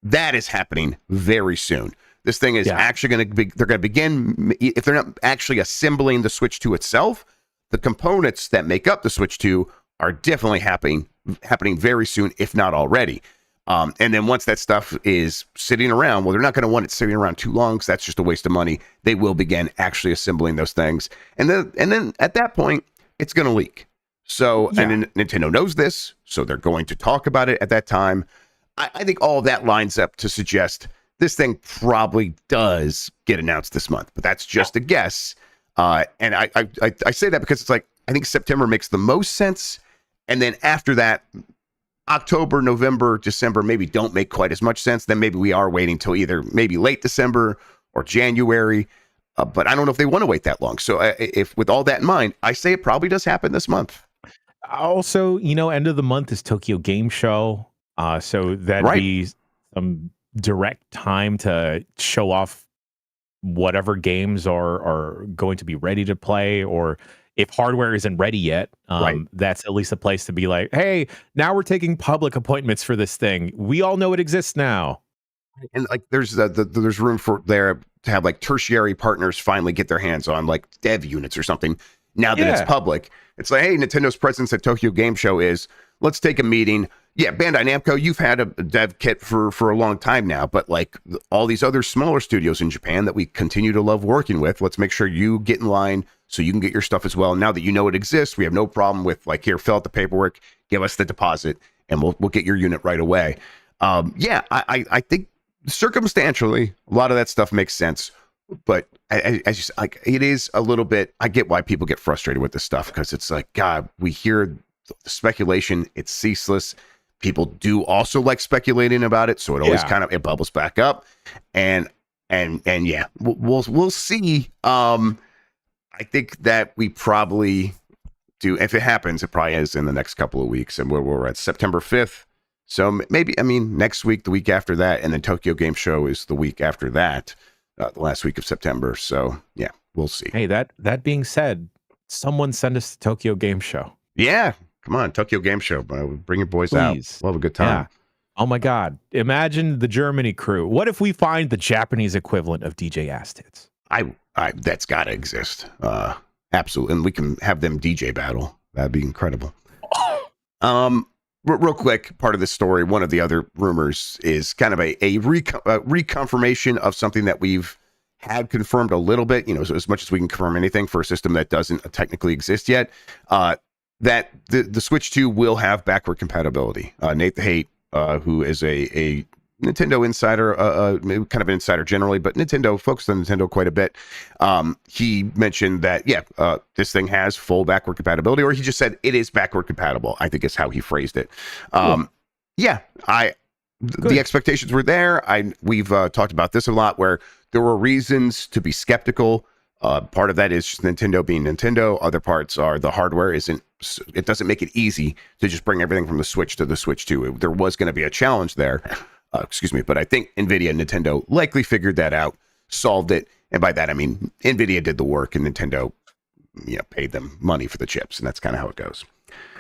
that is happening very soon. This thing is actually going to be, they're going to begin, if they're not actually assembling the Switch 2 itself, the components that make up the Switch 2 are definitely happening very soon, if not already. And then once that stuff is sitting around, well, they're not going to want it sitting around too long, because that's just a waste of money. They will begin actually assembling those things. And then at that point, it's going to leak. So, and then Nintendo knows this, so they're going to talk about it at that time. I think all of that lines up to suggest this thing probably does get announced this month, but that's just a guess. And I say that because it's like, I think September makes the most sense. And then after that, October, November, December maybe don't make quite as much sense. Then maybe we are waiting till either maybe late December or January. But I don't know if they want to wait that long. So if with all that in mind, I say it probably does happen this month. Also, end of the month is Tokyo Game Show. So that'd be some direct time to show off whatever games are going to be ready to play, or if hardware isn't ready yet, that's at least a place to be like, hey, now we're taking public appointments for this thing. We all know it exists now. And like, there's room for there to have like tertiary partners finally get their hands on like dev units or something. Now that it's public, it's like, hey, Nintendo's presence at Tokyo Game Show is, let's take a meeting. Yeah, Bandai Namco, you've had a dev kit for a long time now, but like all these other smaller studios in Japan that we continue to love working with, let's make sure you get in line so you can get your stuff as well. Now that you know it exists, we have no problem with like, here, fill out the paperwork, give us the deposit, and we'll get your unit right away. I think circumstantially, a lot of that stuff makes sense, but I just like, it is a little bit, I get why people get frustrated with this stuff, because it's like, God, we hear the speculation, it's ceaseless. People do also like speculating about it, so it always kind of, it bubbles back up, and yeah, we'll see. I think that we probably do, if it happens, it probably is in the next couple of weeks, and we're at September 5th. So maybe, next week, the week after that, and then Tokyo Game Show is the week after that. the last week of September. So yeah, we'll see. Hey, that being said, someone send us to Tokyo Game Show. Yeah, come on, Tokyo Game Show. Bring your boys Please. out. We'll have a good time. Yeah. Oh my God. Imagine the Germany crew. What if we find the Japanese equivalent of DJ Astits? I that's got to exist. Absolutely, and we can have them DJ battle. That'd be incredible. Real quick, part of this story, one of the other rumors is kind of a reconfirmation of something that we've had confirmed a little bit, as much as we can confirm anything for a system that doesn't technically exist yet, that the Switch 2 will have backward compatibility. Nate the Hate, who is a Nintendo insider, kind of an insider generally, but Nintendo, focused on Nintendo quite a bit. He mentioned that, this thing has full backward compatibility, or he just said it is backward compatible, I think is how he phrased it. Cool. The expectations were there. We've talked about this a lot, where there were reasons to be skeptical. Part of that is just Nintendo being Nintendo. Other parts are the hardware it doesn't make it easy to just bring everything from the Switch to the Switch 2. There was going to be a challenge there. But I think NVIDIA and Nintendo likely figured that out, solved it. And by that, I mean, NVIDIA did the work and Nintendo, paid them money for the chips. And that's kind of how it goes.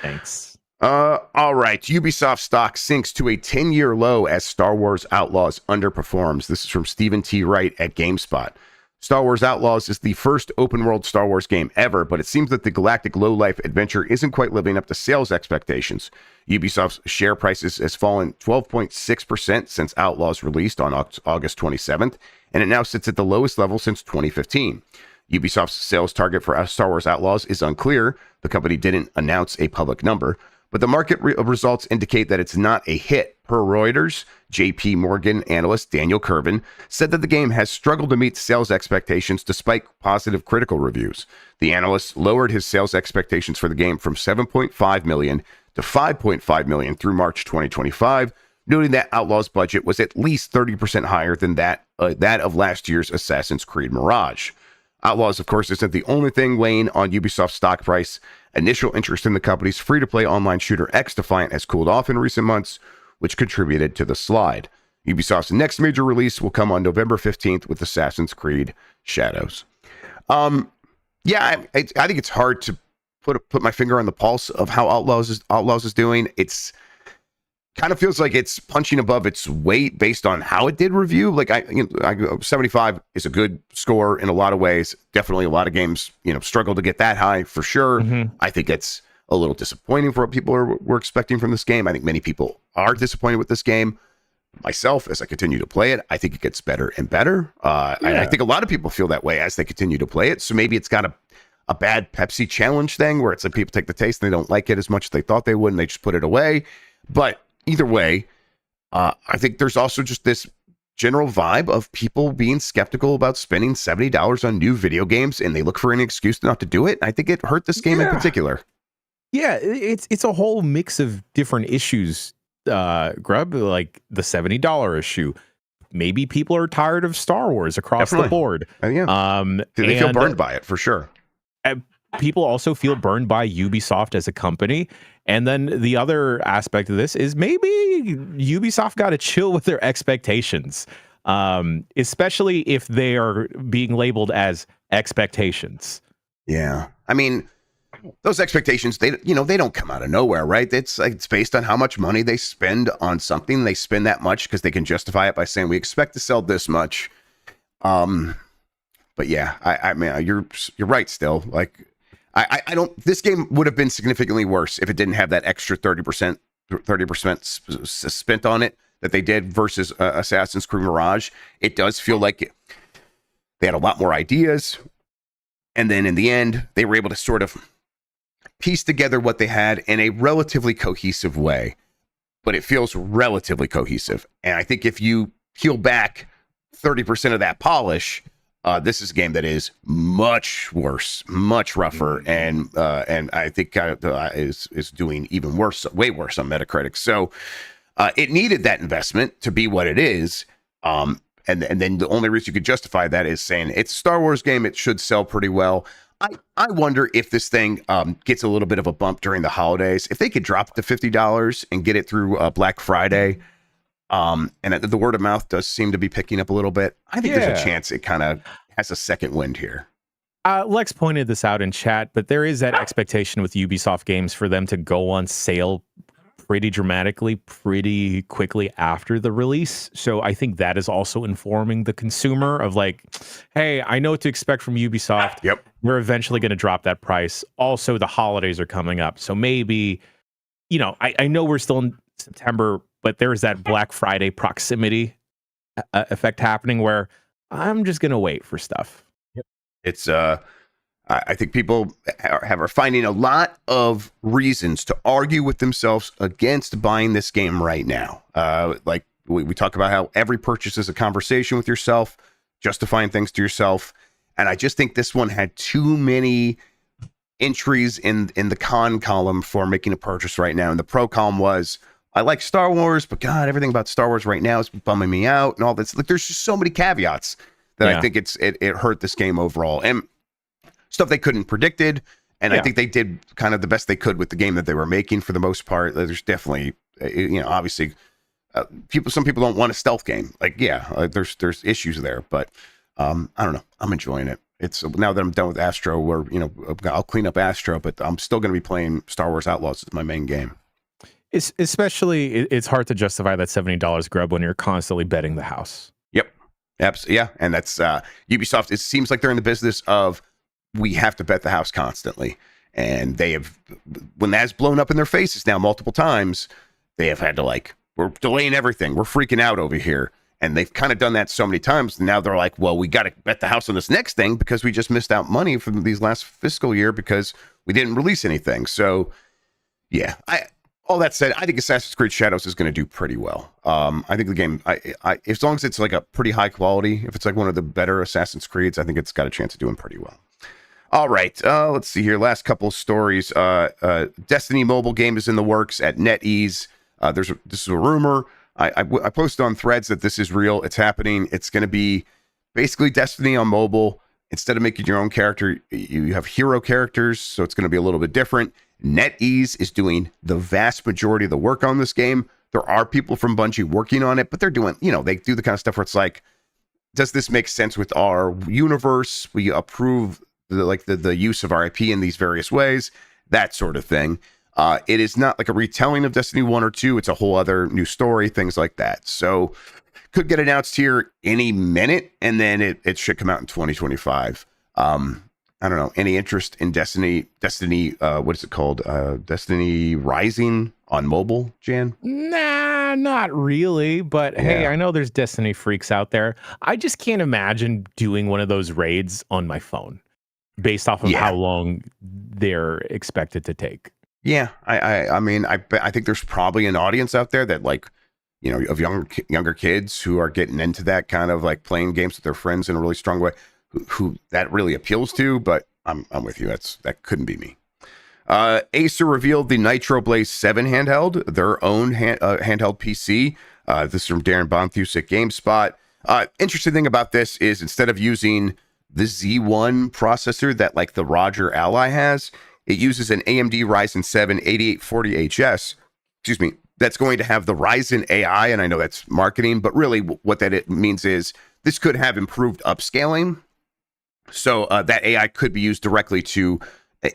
Thanks. All right. Ubisoft stock sinks to a 10-year low as Star Wars Outlaws underperforms. This is from Stephen T. Wright at GameSpot. Star Wars Outlaws is the first open-world Star Wars game ever, but it seems that the galactic low-life adventure isn't quite living up to sales expectations. Ubisoft's share prices has fallen 12.6% since Outlaws released on August 27th, and it now sits at the lowest level since 2015. Ubisoft's sales target for Star Wars Outlaws is unclear. The company didn't announce a public number, but the market results indicate that it's not a hit. Per Reuters, JP Morgan analyst Daniel Kervin said that the game has struggled to meet sales expectations despite positive critical reviews. The analyst lowered his sales expectations for the game from 7.5 million to 5.5 million through March 2025, noting that Outlaw's budget was at least 30% higher than that of last year's Assassin's Creed Mirage. Outlaws, of course, isn't the only thing weighing on Ubisoft's stock price. Initial interest in the company's free-to-play online shooter X Defiant has cooled off in recent months, which contributed to the slide. Ubisoft's next major release will come on November 15th with Assassin's Creed Shadows. I think it's hard to put my finger on the pulse of how Outlaws is doing. It's kind of feels like it's punching above its weight based on how it did review. Like 75 is a good score in a lot of ways. Definitely a lot of games, struggle to get that high for sure. Mm-hmm. I think it's a little disappointing for what people were expecting from this game. I think many people are disappointed with this game. Myself, as I continue to play it, I think it gets better and better. And I think a lot of people feel that way as they continue to play it. So maybe it's got a bad Pepsi challenge thing where it's like people take the taste and they don't like it as much as they thought they would and they just put it away. But either way, I think there's also just this general vibe of people being skeptical about spending $70 on new video games, and they look for any excuse not to do it. I think it hurt this game in particular. Yeah, it's a whole mix of different issues, Grubb, like the $70 issue. Maybe people are tired of Star Wars across the board. They feel burned by it, for sure. People also feel burned by Ubisoft as a company. And then the other aspect of this is maybe Ubisoft got to chill with their expectations, especially if they are being labeled as expectations. Yeah. I mean, those expectations, they don't come out of nowhere, right? It's based on how much money they spend on something. They spend that much because they can justify it by saying we expect to sell this much. But yeah, I mean, you're right still. Like, I don't, this game would have been significantly worse if it didn't have that extra 30% spent on it that they did versus Assassin's Creed Mirage. It does feel like they had a lot more ideas. And then in the end, they were able to sort of piece together what they had in a relatively cohesive way. But it feels relatively cohesive. And I think if you peel back 30% of that polish, this is a game that is much worse, much rougher, and I think is doing even worse, way worse on Metacritic. So it needed that investment to be what it is. And then the only reason you could justify that is saying it's a Star Wars game. It should sell pretty well. I wonder if this thing gets a little bit of a bump during the holidays. If they could drop it to $50 and get it through Black Friday, And the word of mouth does seem to be picking up a little bit. I think there's a chance it kind of has a second wind here. Lex pointed this out in chat, but there is that expectation with Ubisoft games for them to go on sale pretty dramatically, pretty quickly after the release. So I think that is also informing the consumer of like, hey, I know what to expect from Ubisoft. Yep. We're eventually going to drop that price. Also, the holidays are coming up. So maybe, you know, I know we're still in September, but there's that Black Friday proximity effect happening where I'm just going to wait for stuff. It's I think people are finding a lot of reasons to argue with themselves against buying this game right now. Like we talk about how every purchase is a conversation with yourself, justifying things to yourself. And I just think this one had too many entries in the con column for making a purchase right now. And the pro column was, I like Star Wars, but God, everything about Star Wars right now is bumming me out and all this. Like, there's just so many caveats that I think it hurt this game overall. And stuff they couldn't predicted, and I think they did kind of the best they could with the game that they were making for the most part. There's definitely, you know, obviously, some people don't want a stealth game. Like, there's issues there, but I don't know. I'm enjoying it. It's now that I'm done with Astro, where you know I'll clean up Astro, but I'm still going to be playing Star Wars Outlaws as my main game. It's hard to justify that $70 grub when you're constantly betting the house. Yep, absolutely, yeah, and that's Ubisoft. It seems like they're in the business of we have to bet the house constantly, and they have, when that's blown up in their faces now multiple times, they have had to like, we're delaying everything, we're freaking out over here, and they've kind of done that so many times. And now they're like, well, we got to bet the house on this next thing because we just missed out money from these last fiscal year because we didn't release anything. So yeah, all that said, I think Assassin's Creed Shadows is going to do pretty well. I think the game, as long as it's like a pretty high quality, if it's like one of the better Assassin's Creeds, I think it's got a chance of doing pretty well. All right, let's see here. Last couple of stories. Destiny mobile game is in the works at NetEase. This is a rumor. I posted on Threads that this is real. It's happening. It's going to be basically Destiny on mobile. Instead of making your own character, you have hero characters, so it's going to be a little bit different. NetEase is doing the vast majority of the work on this game. There are people from Bungie working on it, but they're doing, you know, they do the kind of stuff where it's like, does this make sense with our universe? We approve the use of our IP in these various ways, that sort of thing. It is not like a retelling of Destiny 1 or 2. It's a whole other new story, things like that. So could get announced here any minute, and then it should come out in 2025. I don't know. Any interest in Destiny, what is it called? Destiny Rising on mobile, Jan? Nah, not really. But hey, I know there's Destiny freaks out there. I just can't imagine doing one of those raids on my phone based off of how long they're expected to take. Yeah, I mean, I think there's probably an audience out there that, like, you know, of younger kids who are getting into that kind of like playing games with their friends in a really strong way, who that really appeals to. But I'm with you. That couldn't be me. Acer revealed the Nitro Blaze 7 handheld, their own handheld PC. This is from Darren Bonthus at GameSpot. Interesting thing about this is instead of using the Z1 processor that like the Roger Ally has, it uses an AMD Ryzen 7 8840HS. Excuse me. That's going to have the Ryzen AI, and I know that's marketing, but really what that means is this could have improved upscaling. So that AI could be used directly to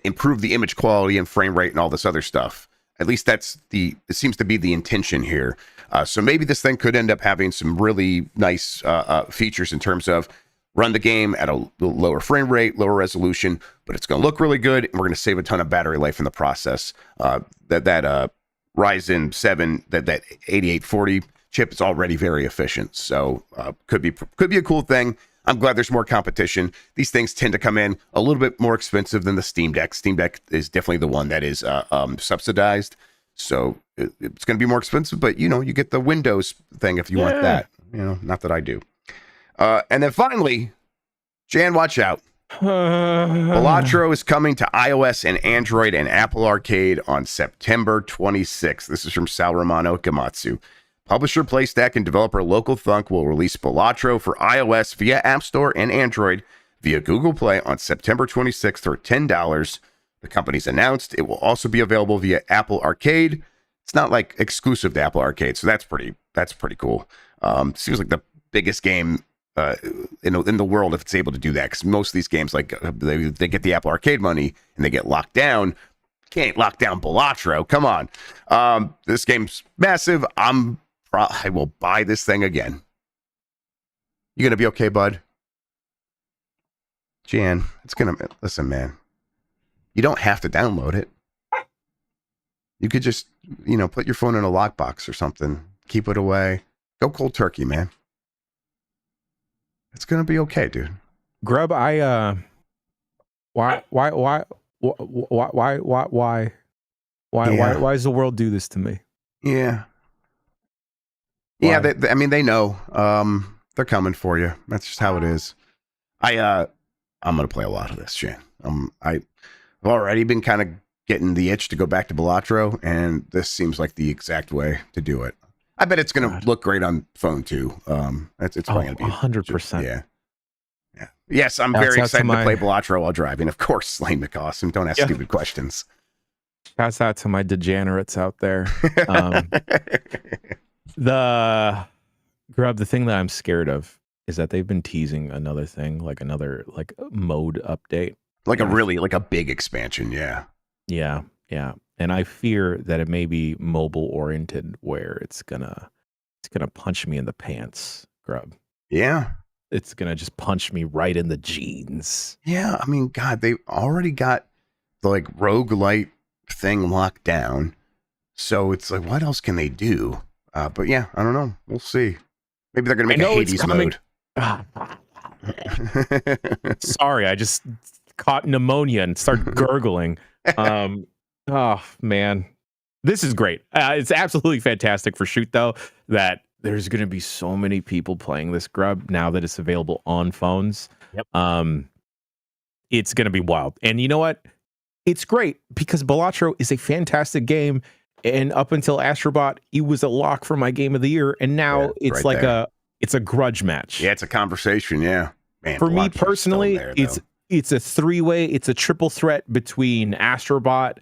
improve the image quality and frame rate and all this other stuff. At least it seems to be the intention here. So maybe this thing could end up having some really nice features in terms of run the game at a lower frame rate, lower resolution, but it's going to look really good, and we're going to save a ton of battery life in the process. That Ryzen 7, that 8840 chip is already very efficient, so could be a cool thing. I'm glad there's more competition. These things tend to come in a little bit more expensive than the Steam Deck. Steam Deck is definitely the one that is subsidized, so it's going to be more expensive, but you know, you get the Windows thing if you want that. You know, not that I do. And then finally, Jan, watch out. Balatro is coming to iOS and Android and Apple Arcade on September 26th. This is from Sal Romano Gamatsu. Publisher Playstack and developer Local Thunk will release Balatro for iOS via App Store and Android via Google Play on September 26th for $10. The company's announced it will also be available via Apple Arcade. it's not like exclusive to Apple Arcade, so that's pretty cool. Seems like the biggest game in the world if it's able to do that, because most of these games, like they get the Apple Arcade money and they get locked down. Can't lock down Balatro. Come on. This game's massive. I will buy this thing again. You gonna be okay, bud? Jan, listen, man. You don't have to download it. You could just, put your phone in a lockbox or something. Keep it away. Go cold turkey, man. It's gonna be okay, dude. Grubb, why does the world do this to me? Yeah. Yeah, they know. They're coming for you. That's just how it is. I'm gonna play a lot of this, Jan. I've already been kind of getting the itch to go back to Balatro, and this seems like the exact way to do it. I bet it's gonna look great on phone too. It's probably gonna be 100%. Yeah. Yes, I'm very excited to play Balatro while driving. Of course, Lane McAwesome. Don't ask stupid questions. Shouts out to my degenerates out there. The thing that I'm scared of is that they've been teasing another thing, like another mode update. Like a big expansion, yeah. Yeah. And I fear that it may be mobile oriented, where it's gonna punch me in the pants, Grubb. Yeah. It's gonna just punch me right in the jeans. Yeah, I mean, God, they already got the roguelite thing locked down. So it's like, what else can they do? But yeah, I don't know. We'll see. Maybe they're gonna make a Hades mode. Sorry, I just caught pneumonia and started gurgling. Oh man, this is great. It's absolutely fantastic for Shoot, though, that there's going to be so many people playing this, Grubb, now that it's available on phones. Yep. It's going to be wild. And you know what? It's great because Balatro is a fantastic game. And up until Astro Bot, it was a lock for my game of the year. And now it's it's a grudge match. Yeah, it's a conversation. Yeah. Man, for me personally, it's a three-way, it's a triple threat between Astro Bot,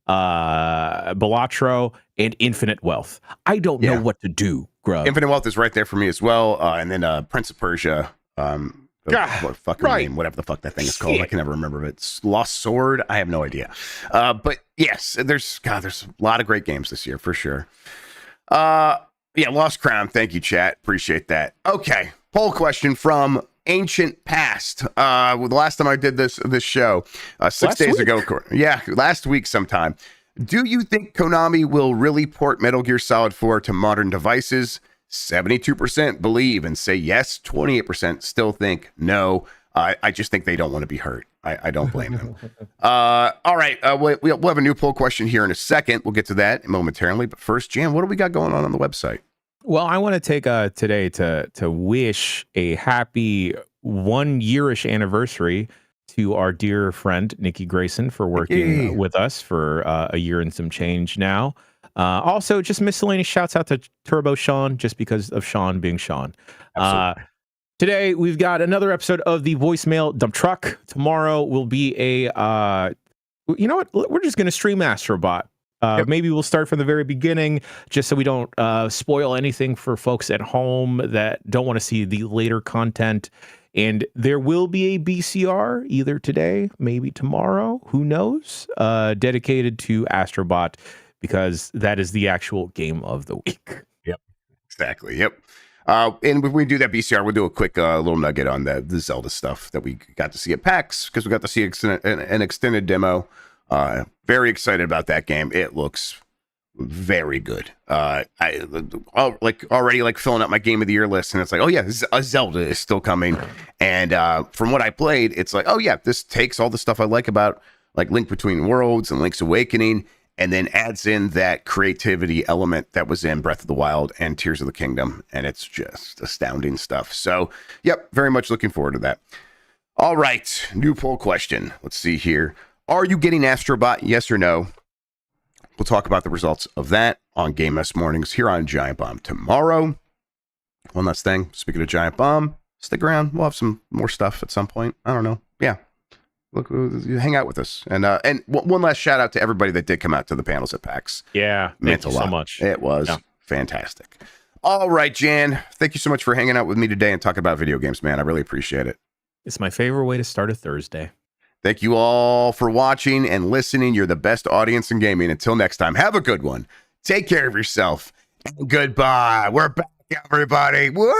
Balatro, and Infinite Wealth. I don't know what to do, Grubb. Infinite Wealth is right there for me as well. And then Prince of Persia, name, whatever the fuck that thing is called. I can never remember it. It's Lost Sword. I have no idea. But yes, there's a lot of great games this year for sure. Yeah, Lost Crown. Thank you, chat. Appreciate that. Okay, poll question from Ancient Past. The last time I did this show, 6 days ago. Yeah, last week sometime. Do you think Konami will really port Metal Gear Solid 4 to modern devices? 72% believe and say yes. 28% still think no. I just think they don't want to be hurt. I don't blame them. All right. We'll have a new poll question here in a second. We'll get to that momentarily. But first, Jan, what do we got going on the website? Well, I want to take today to wish a happy 1 yearish anniversary to our dear friend Nikki Grayson for working with us for a year and some change now. Also, just miscellaneous shouts out to Turbo Sean, just because of Sean being Sean. Today, we've got another episode of the Voicemail Dump Truck. Tomorrow will be you know what? We're just going to stream Astrobot. Maybe we'll start from the very beginning, just so we don't spoil anything for folks at home that don't want to see the later content. And there will be a BCR either today, maybe tomorrow, who knows, dedicated to Astrobot, because that is the actual game of the week. Yep, exactly. Yep. And when we do that BCR, we'll do a quick little nugget on the Zelda stuff that we got to see at PAX, because we got to see an extended demo. Very excited about that game. It looks very good. I already filling up my game of the year list, and it's like, oh yeah, Zelda is still coming. And from what I played, it's like, oh yeah, this takes all the stuff I like about Link Between Worlds and Link's Awakening, and then adds in that creativity element that was in Breath of the Wild and Tears of the Kingdom, and it's just astounding stuff. So, yep, very much looking forward to that. All right, new poll question. Let's see here. Are you getting Astrobot, yes or no? We'll talk about the results of that on Game Mess Mornings here on Giant Bomb tomorrow. One last thing, speaking of Giant Bomb, stick around. We'll have some more stuff at some point. I don't know. Yeah. look, you hang out with us. And one last shout out to everybody that did come out to the panels at PAX. Yeah, Meant a lot. So much. It was fantastic. All right, Jan, thank you so much for hanging out with me today and talking about video games, man. I really appreciate it. It's my favorite way to start a Thursday. Thank you all for watching and listening. You're the best audience in gaming. Until next time, have a good one. Take care of yourself. And goodbye. We're back, everybody. Wah!